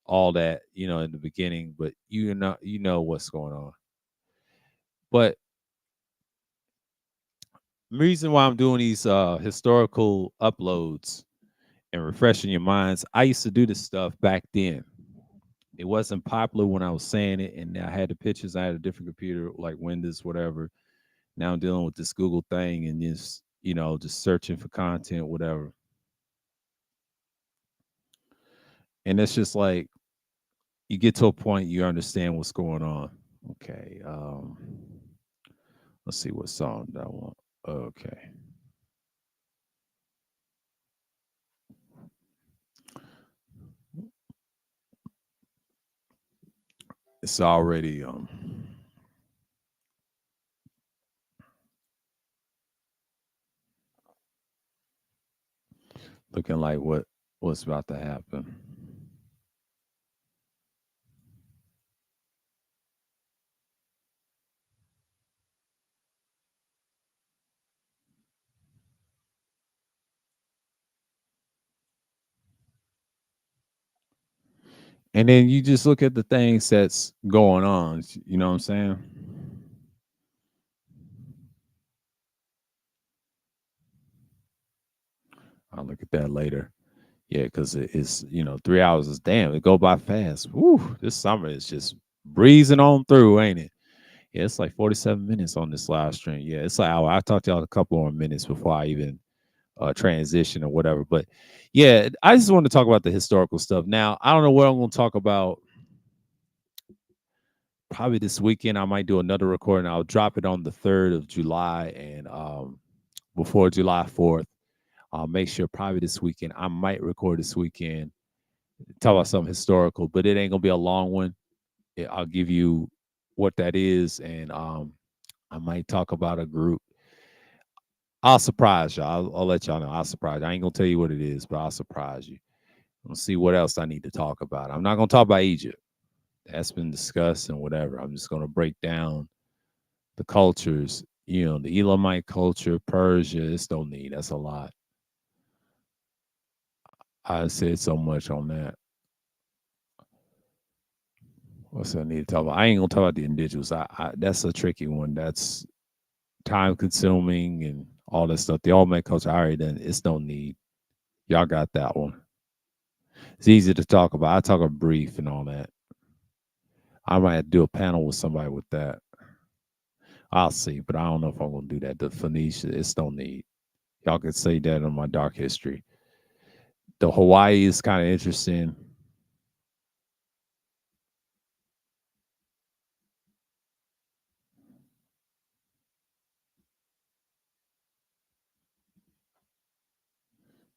S1: all that, in the beginning, but you know what's going on. But the reason why I'm doing these historical uploads and refreshing your minds, I used to do this stuff back then. It wasn't popular when I was saying it, and I had the pictures. I had a different computer like Windows, whatever. Now I'm dealing with this Google thing and just searching for content, whatever. And it's just like you get to a point you understand what's going on. Okay. Let's see what song that I want. Okay. It's already looking like what's about to happen. And then you just look at the things that's going on. You know what I'm saying? I'll look at that later. Yeah, because it's 3 hours is damn. It go by fast. Woo! This summer is just breezing on through, ain't it? Yeah, it's like 47 minutes on this live stream. Yeah, it's like hour. I talked to y'all a couple more minutes before I even transition or whatever. But yeah, I just want to talk about the historical stuff. Now, I don't know what I'm going to talk about. Probably this weekend, I might do another recording. I'll drop it on the 3rd of July and before July 4th. I'll make sure probably this weekend. I might record this weekend, talk about something historical, but it ain't gonna be a long one. I'll give you what that is, and I might talk about a group. I'll surprise y'all. I'll let y'all know. I'll surprise you. I ain't gonna tell you what it is, but I'll surprise you. We'll see what else I need to talk about. I'm not gonna talk about Egypt. That's been discussed and whatever. I'm just gonna break down the cultures. The Elamite culture, Persia. It's no need. That's a lot. I said so much on that. What's I need to talk about? I ain't gonna talk about the individuals. That's a tricky one. That's time consuming and all that stuff. The all make culture, I already done. It's no need. Y'all got that one. It's easy to talk about. I talk a brief and all that. I might have to do a panel with somebody with that. I'll see, but I don't know if I'm gonna do that. The Phoenicia, it's no need. Y'all could say that on my dark history. The Hawaii is kind of interesting.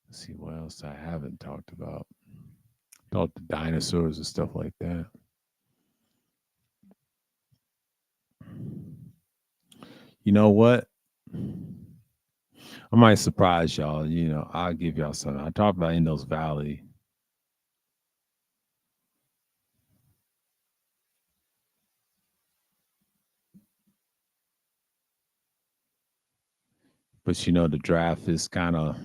S1: Let's see what else I haven't talked about. Talked the dinosaurs and stuff like that. You know what? I might surprise y'all. I'll give y'all something. I talked about Indos Valley, but the draft is kind of,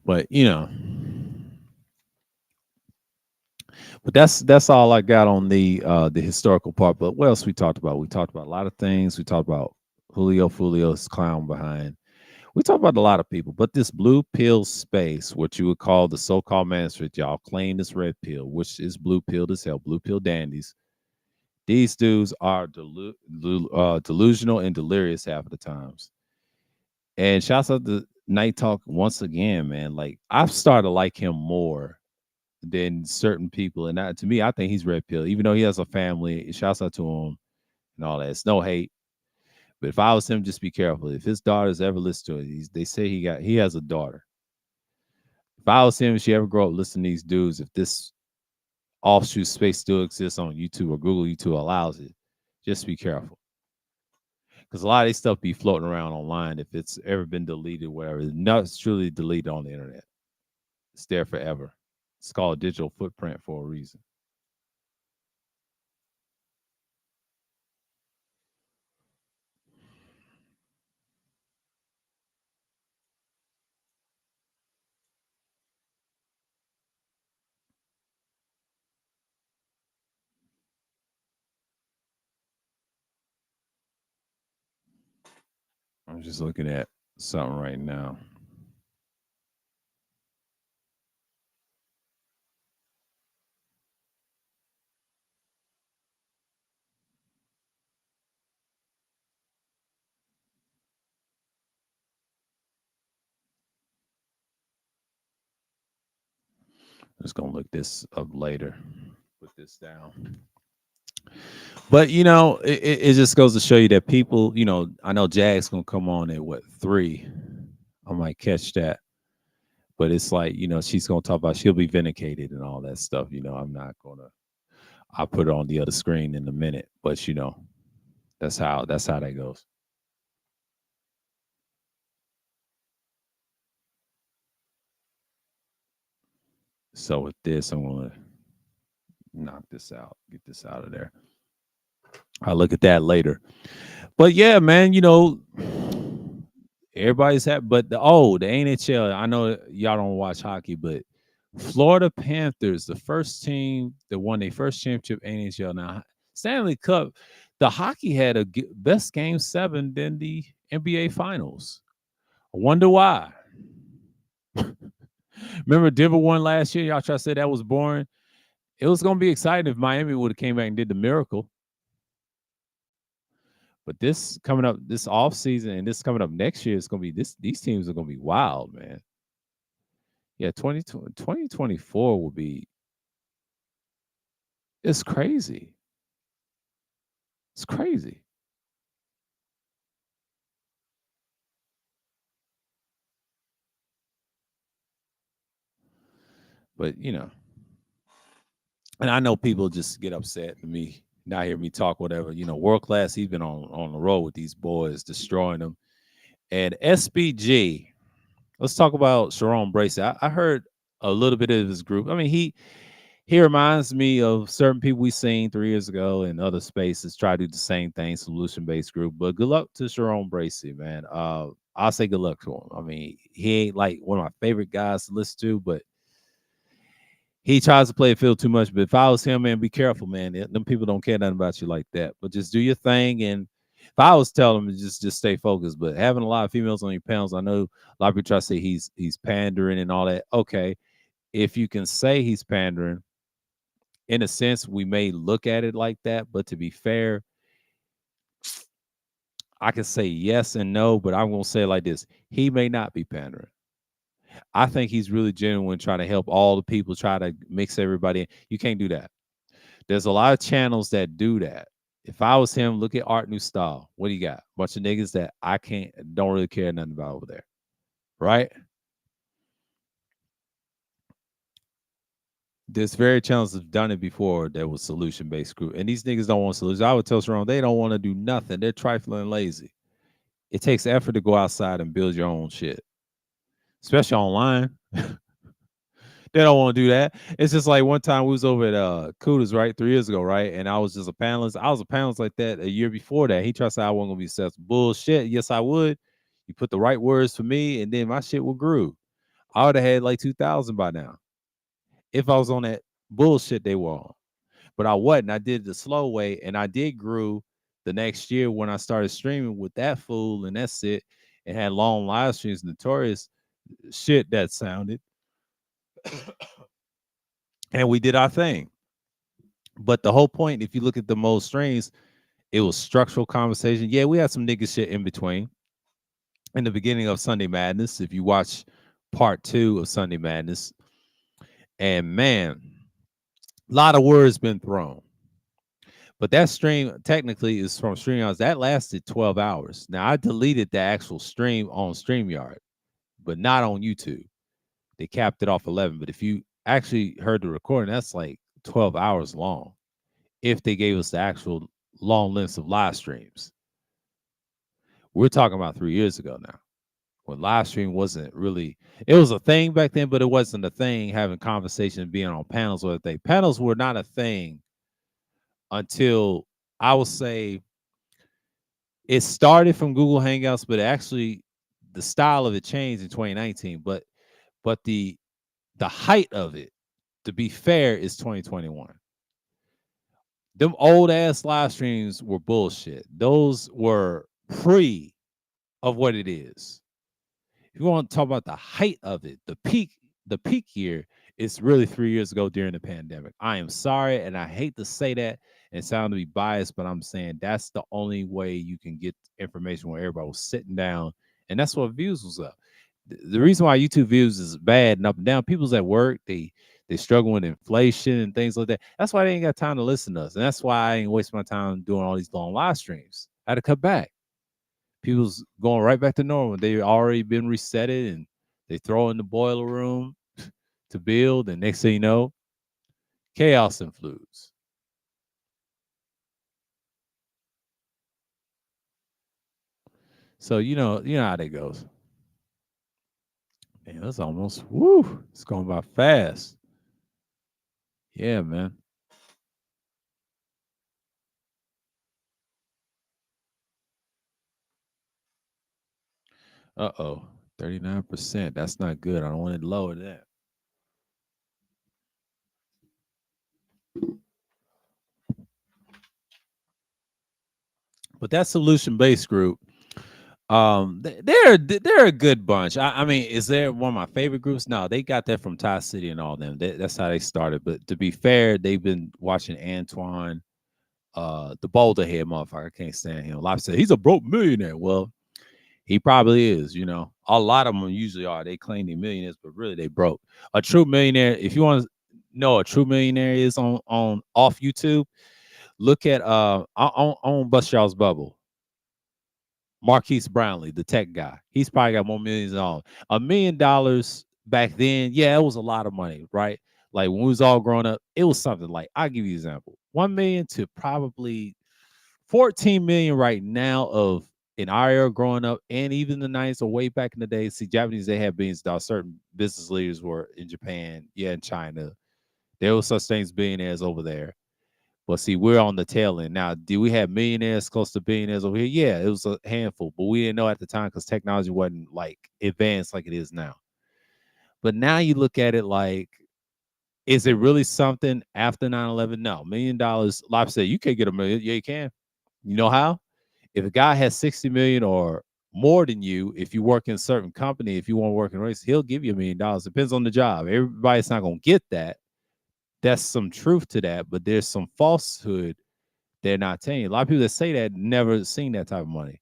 S1: but but that's all I got on the historical part. But what else we talked about? We talked about a lot of things. We talked about Fulio's clown behind. We talked about a lot of people, but this blue pill space, what you would call the so-called manosphere, y'all claim this red pill, which is blue pill as hell, blue pill dandies. These dudes are delusional and delirious half of the times. And shouts out to Night Talk once again, man. Like I've started to like him more than certain people. And to me, I think he's red pill, even though he has a family. Shouts out to him and all that. It's no hate. But if I was him, just be careful. If his daughters ever listen to it, they say he has a daughter. If I was him, if she ever grow up listening to these dudes, if this offshoot space still exists on YouTube or Google YouTube allows it, just be careful. Because a lot of this stuff be floating around online. If it's ever been deleted, whatever, it's truly deleted on the internet. It's there forever. It's called digital footprint for a reason. I'm just looking at something right now. I'm just gonna look this up later. Put this down. But it just goes to show you that people, I know Jag's gonna come on at what 3. I might catch that. But it's like, she's gonna talk about she'll be vindicated and all that stuff. I'm not gonna I'll put it on the other screen in a minute. But that's how that goes. So with this, I'm gonna knock this out, get this out of there. I'll look at that later. But yeah, man, everybody's happy. But the NHL, I know y'all don't watch hockey, but Florida Panthers, the first team that won their first championship NHL. Now, Stanley Cup, the hockey had a best game 7 than the NBA Finals. I wonder why. Remember Denver won last year? Y'all try to say that was boring. It was going to be exciting if Miami would have came back and did the miracle. But this coming up this off season and this coming up next year is going to be this. These teams are going to be wild, man. Yeah, 2024 will be. It's crazy. It's crazy. But and I know people just get upset at me, not hear me talk, whatever. World class. He's been on the road with these boys, destroying them. And SBG. Let's talk about Sharon Bracey. I heard a little bit of his group. I mean, he reminds me of certain people we seen 3 years ago in other spaces try to do the same thing, solution based group. But good luck to Sharon Bracey, man. I'll say good luck to him. I mean, he ain't like one of my favorite guys to listen to, but he tries to play the field too much. But if I was him, man, be careful, man. Them people don't care nothing about you like that. But just do your thing. And if I was telling him, just stay focused. But having a lot of females on your panels, I know a lot of people try to say he's pandering and all that. Okay, if you can say he's pandering, in a sense, we may look at it like that. But to be fair, I can say yes and no. But I'm gonna say it like this: he may not be pandering. I think he's really genuine, trying to help all the people, try to mix everybody in. You can't do that. There's a lot of channels that do that. If I was him, look at Art New Style. What do you got? Bunch of niggas that I don't really care nothing about over there. Right? There's very channels that have done it before that was solution based group. And these niggas don't want solutions. I would tell Sharon, they don't want to do nothing. They're trifling and lazy. It takes effort to go outside and build your own shit, especially online. They don't want to do that. It's just like one time we was over at Kudas, right, 3 years ago, right? And I was just a panelist. I was a panelist like that a year before that. He tried to say I wasn't gonna be successful. Bullshit. Yes, I would. You put the right words for me, and then my shit would grew. I would have had like 2,000 by now if I was on that bullshit they were on. But I wasn't. I did it the slow way, and I did grew the next year when I started streaming with that fool, and that's it. And had long live streams, notorious shit that sounded. And we did our thing. But the whole point, if you look at the most streams, it was structural conversation. Yeah, we had some nigga shit in between. In the beginning of Sunday Madness, if you watch part 2 of Sunday Madness, and man, a lot of words been thrown. But that stream technically is from StreamYards. That lasted 12 hours. Now I deleted the actual stream on StreamYard, but not on YouTube. They capped it off 11. But if you actually heard the recording, that's like 12 hours long. If they gave us the actual long lengths of live streams, we're talking about 3 years ago now, when live stream wasn't really, it was a thing back then, but it wasn't a thing having conversations, being on panels or anything. Panels were not a thing until, I would say, it started from Google Hangouts, but actually the style of it changed in 2019. But the height of it, to be fair, is 2021. Them old ass live streams were bullshit. Those were pre of what it is. If you want to talk about the height of it, the peak year is really 3 years ago during the pandemic. I am sorry, and I hate to say that and sound to be biased, but I'm saying that's the only way you can get information where everybody was sitting down, and that's what views was up. The reason why YouTube views is bad and up and down, people's at work, they struggle with inflation and things like that. That's why they ain't got time to listen to us, and that's why I ain't waste my time doing all these long live streams. I had to cut back. People's going right back to normal. They already been resetted and they throw in the boiler room to build, and next thing you know, chaos ensues. So you know how that goes. Man, that's almost woo. It's going by fast. Yeah, man. Uh-oh. 39%. That's not good. I don't want to lower that. But that solution based group, they're a good bunch. I mean, is there one of my favorite groups? No, they got that from Tie City and all them. That's how they started. But to be fair, they've been watching Antoine, the boulder head motherfucker. I can't stand him. A lot of say he's a broke millionaire. Well, he probably is. A lot of them usually are. They claim they're millionaires, but really they broke. A true millionaire. If you want to know a true millionaire is on off YouTube, look at on Bust Y'all's Bubble. Marquise Brownlee, the tech guy. He's probably got more millions on. $1 million back then, yeah, it was a lot of money, right? Like when we was all growing up, it was something like, I'll give you an example. 1 million to probably 14 million right now of in our era growing up, and even the 90s or way back in the day. See, Japanese, they had billions of dollars. Certain business leaders were in Japan, yeah, in China. There was such things billionaires over there. But see, we're on the tail end. Now, do we have millionaires close to billionaires over here? Yeah, it was a handful, but we didn't know at the time because technology wasn't like advanced like it is now. But now you look at it like, is it really something after 9/11? No. $1 million, like I said, you can't get a million. Yeah, you can. You know how? If a guy has 60 million or more than you, if you work in a certain company, if you want to work in race, he'll give you $1 million. Depends on the job. Everybody's not gonna get that. That's some truth to that, but there's some falsehood they're not telling you. A lot of people that say that never seen that type of money.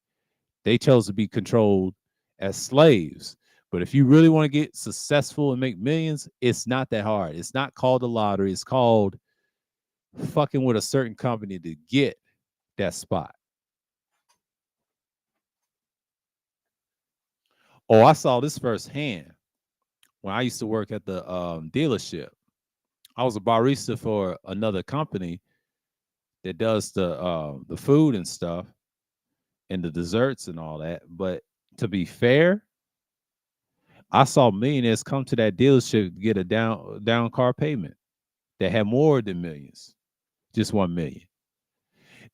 S1: They chose to be controlled as slaves. But if you really want to get successful and make millions, it's not that hard. It's not called the lottery. It's called fucking with a certain company to get that spot. Oh, I saw this firsthand when I used to work at the dealership. I was a barista for another company that does the food and stuff and the desserts and all that. But to be fair, I saw millionaires come to that dealership to get a down car payment that had more than millions, just 1 million.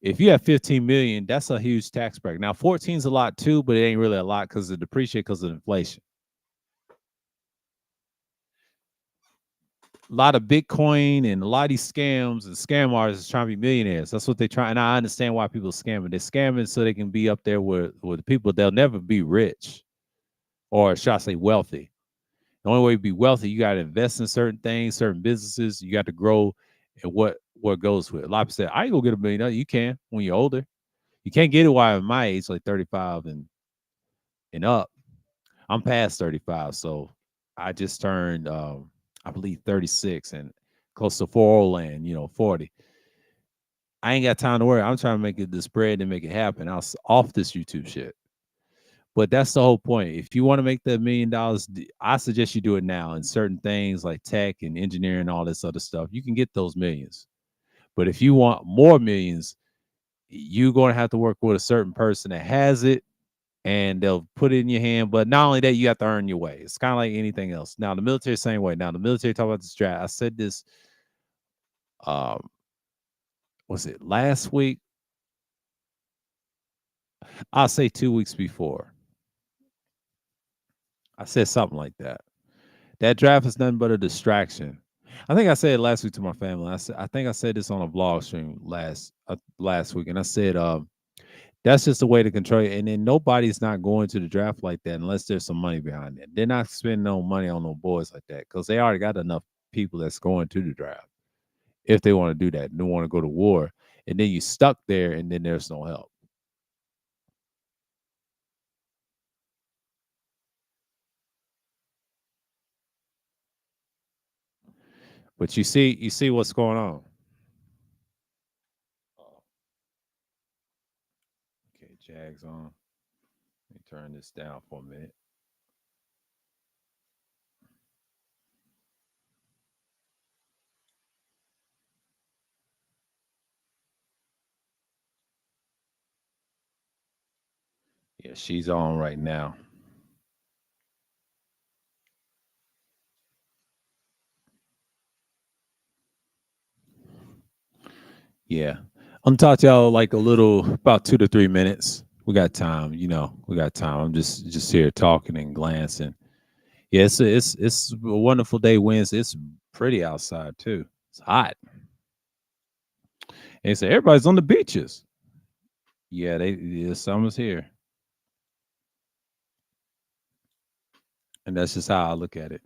S1: If you have 15 million, that's a huge tax bracket. Now 14 is a lot too, but it ain't really a lot because it depreciates because of inflation. A lot of Bitcoin and a lot of these scams and scam artists is trying to be millionaires. That's what they try. And I understand why people are scamming. They're scamming so they can be up there with the people. They'll never be rich, or should I say wealthy. The only way to be wealthy, you got to invest in certain things, certain businesses. You got to grow and what goes with it. A lot of people say, I ain't gonna get $1 million. You can when you're older. You can't get it while I'm my age, like 35 and up. I'm past 35, so I just turned I believe 36 and close to 40 land, 40. I ain't got time to worry. I'm trying to make it the spread and make it happen. Off this YouTube shit. But that's the whole point. If you want to make that $1 million, I suggest you do it now. In certain things like tech and engineering, all this other stuff, you can get those millions. But if you want more millions, you're going to have to work with a certain person that has it, and they'll put it in your hand. But not only that, you have to earn your way. It's kind of like anything else. Now, the military, same way. Now, the military, talk about this draft. I said this, um, was it last week? I'll say 2 weeks before. I said something like that. That draft is nothing but a distraction. I think I said it last week to my family. I think I said this on a vlog stream last week, and I said that's just a way to control it. And then nobody's not going to the draft like that unless there's some money behind it. They're not spending no money on no boys like that because they already got enough people that's going to the draft if they want to do that and don't want to go to war. And then you stuck there, and then there's no help. But you see what's going on. Oh, okay, Jags on. Let me turn this down for a minute. Yeah, she's on right now. Yeah. I'm talk to y'all like a little about 2 to 3 minutes. We got time, we got time. I'm just here talking and glancing. Yeah, it's a wonderful day Wednesday. It's pretty outside too. It's hot. And so everybody's on the beaches. Yeah, summer's here. And that's just how I look at it.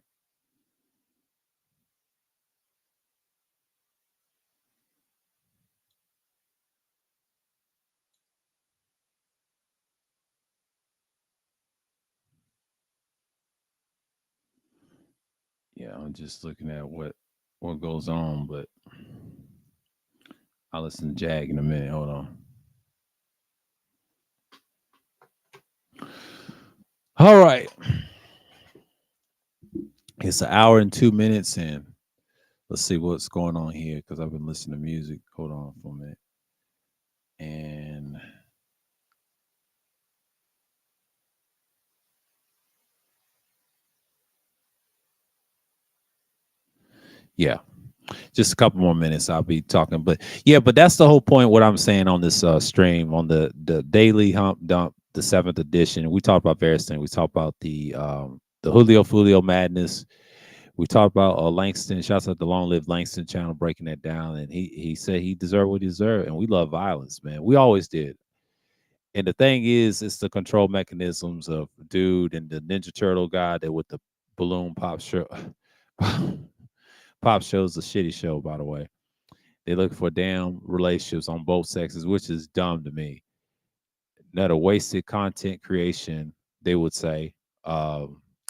S1: Yeah, I'm just looking at what goes on, but I'll listen to Jag in a minute. Hold on. All right. It's an hour and 2 minutes, and let's see what's going on here because I've been listening to music. Hold on for a minute. And yeah, just a couple more minutes. I'll be talking, but yeah, but that's the whole point. What I'm saying on this stream on the daily hump dump, the 7th edition. We talked about various things. We talked about the Julio Fulio madness. We talked about Langston. Shouts out the Long Live Langston channel breaking that down, and he said he deserved what he deserved, and we love violence, man. We always did. And the thing is, it's the control mechanisms of dude and the Ninja Turtle guy that with the balloon pop show. Pop show's a shitty show, by the way. They look for damn relationships on both sexes, which is dumb to me. Not a wasted content creation, they would say,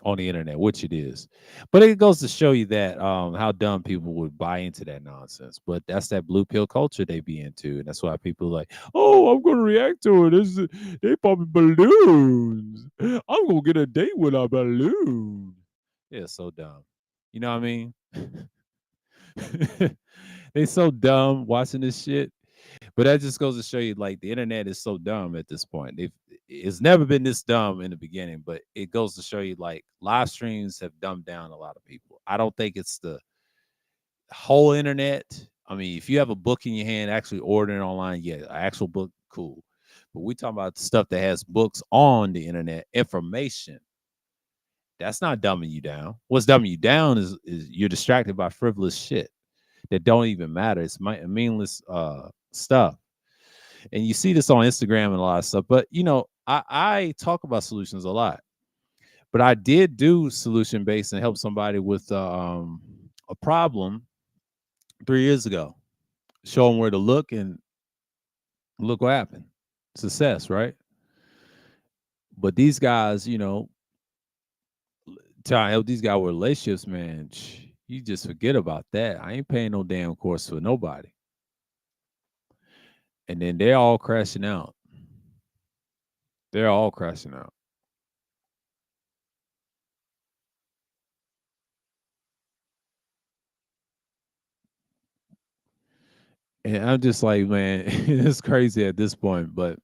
S1: on the internet, which it is. But it goes to show you that how dumb people would buy into that nonsense. But that's that blue pill culture they be into, and that's why people are like, oh, I'm gonna react to it. They popping balloons. I'm gonna get a date with a balloon. Yeah, so dumb. You know what I mean? They so dumb watching this shit. But that just goes to show you, like, the internet is so dumb at this point. It's never been this dumb in the beginning, but it goes to show you, like, live streams have dumbed down a lot of people. I don't think it's the whole internet. I mean, if you have a book in your hand, actually ordering online, yeah, an actual book, cool. But we talking about stuff that has books on the internet, information. That's not dumbing you down. What's dumbing you down is you're distracted by frivolous shit that don't even matter. It's meaningless stuff. And you see this on Instagram and a lot of stuff. But I talk about solutions a lot. But I did do solution based and help somebody with a problem 3 years ago. Show them where to look, and look what happened. Success, right? But these guys, trying to help these guys with relationships, man. You just forget about that. I ain't paying no damn course for nobody. And then they're all crashing out. They're all crashing out. And I'm just like, man, it's crazy at this point, but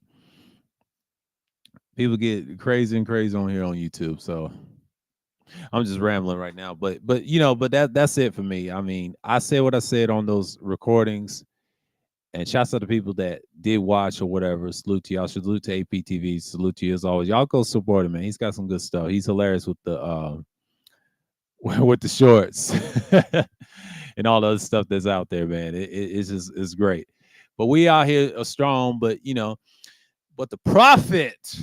S1: people get crazy and crazy on here on YouTube. So I'm just rambling right now. But but that's it for me. I mean, I said what I said on those recordings. And shouts out to people that did watch or whatever. Salute to y'all. Salute to APTV. Salute to you as always. Y'all go support him, man. He's got some good stuff. He's hilarious with the with the shorts and all the other stuff that's out there, man. It's just it's great. But we out here are strong, but but the prophet,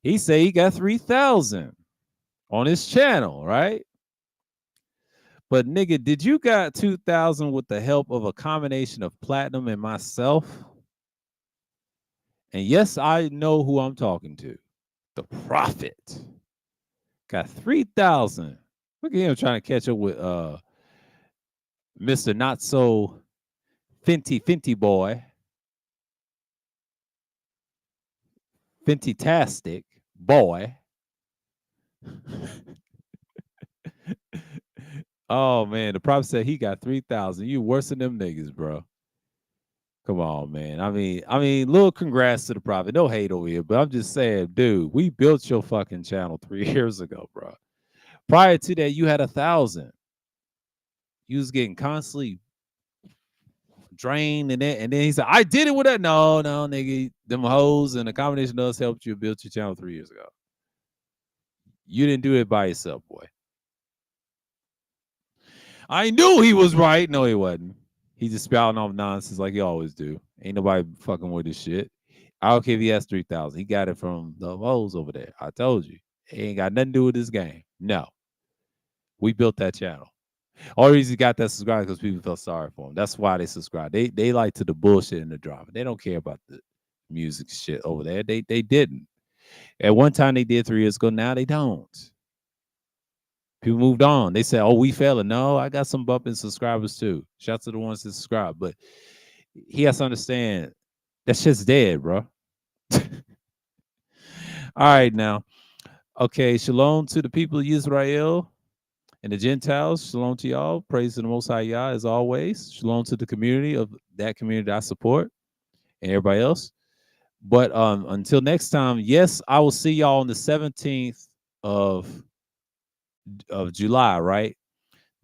S1: he say he got 3,000 on his channel, right? But nigga, did you got 2,000 with the help of a combination of platinum and myself? And yes, I know who I'm talking to. The prophet got 3,000. Look at him trying to catch up with Mr. Not So Fenty boy. Fenty-tastic boy. Oh man, the prophet said he got 3,000. You worse than them niggas, bro. Come on, man. I mean, little congrats to the prophet. No hate over here, but I'm just saying, dude, we built your fucking channel 3 years ago, bro. Prior to that, you had 1,000. You was getting constantly drained, and then he said, I did it with that. No, nigga. Them hoes and the combination of us helped you build your channel 3 years ago. You didn't do it by yourself, boy. I knew he was right. No, he wasn't. He just spouting off nonsense like he always do. Ain't nobody fucking with this shit. I don't care if he has 3,000. He got it from the hoes over there. I told you. It ain't got nothing to do with this game. No. We built that channel. Only reason he got that subscribe because people felt sorry for him. That's why they subscribe. They like to the bullshit and the drama. They don't care about the music shit over there. They didn't. At one time they did 3 years ago. Now they don't. People moved on. They said, "Oh, we failing." No, I got some bumping subscribers too. Shouts to the ones that subscribe, but he has to understand that shit's dead, bro. All right, now, okay. Shalom to the people of Israel and the Gentiles. Shalom to y'all. Praise to the Most High Yah as always. Shalom to the community of that community I support and everybody else. But until next time, yes, I will see y'all on the 17th of July, right?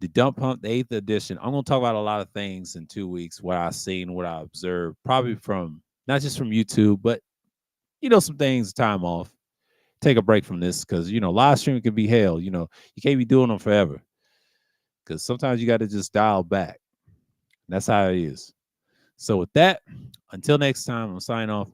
S1: The Dump Hump, the 8th edition. I'm going to talk about a lot of things in 2 weeks, what I've seen, what I observed, probably from not just from YouTube, but some things, time off. Take a break from this because live streaming can be hell. You can't be doing them forever because sometimes you got to just dial back. That's how it is. So with that, until next time, I'm signing off.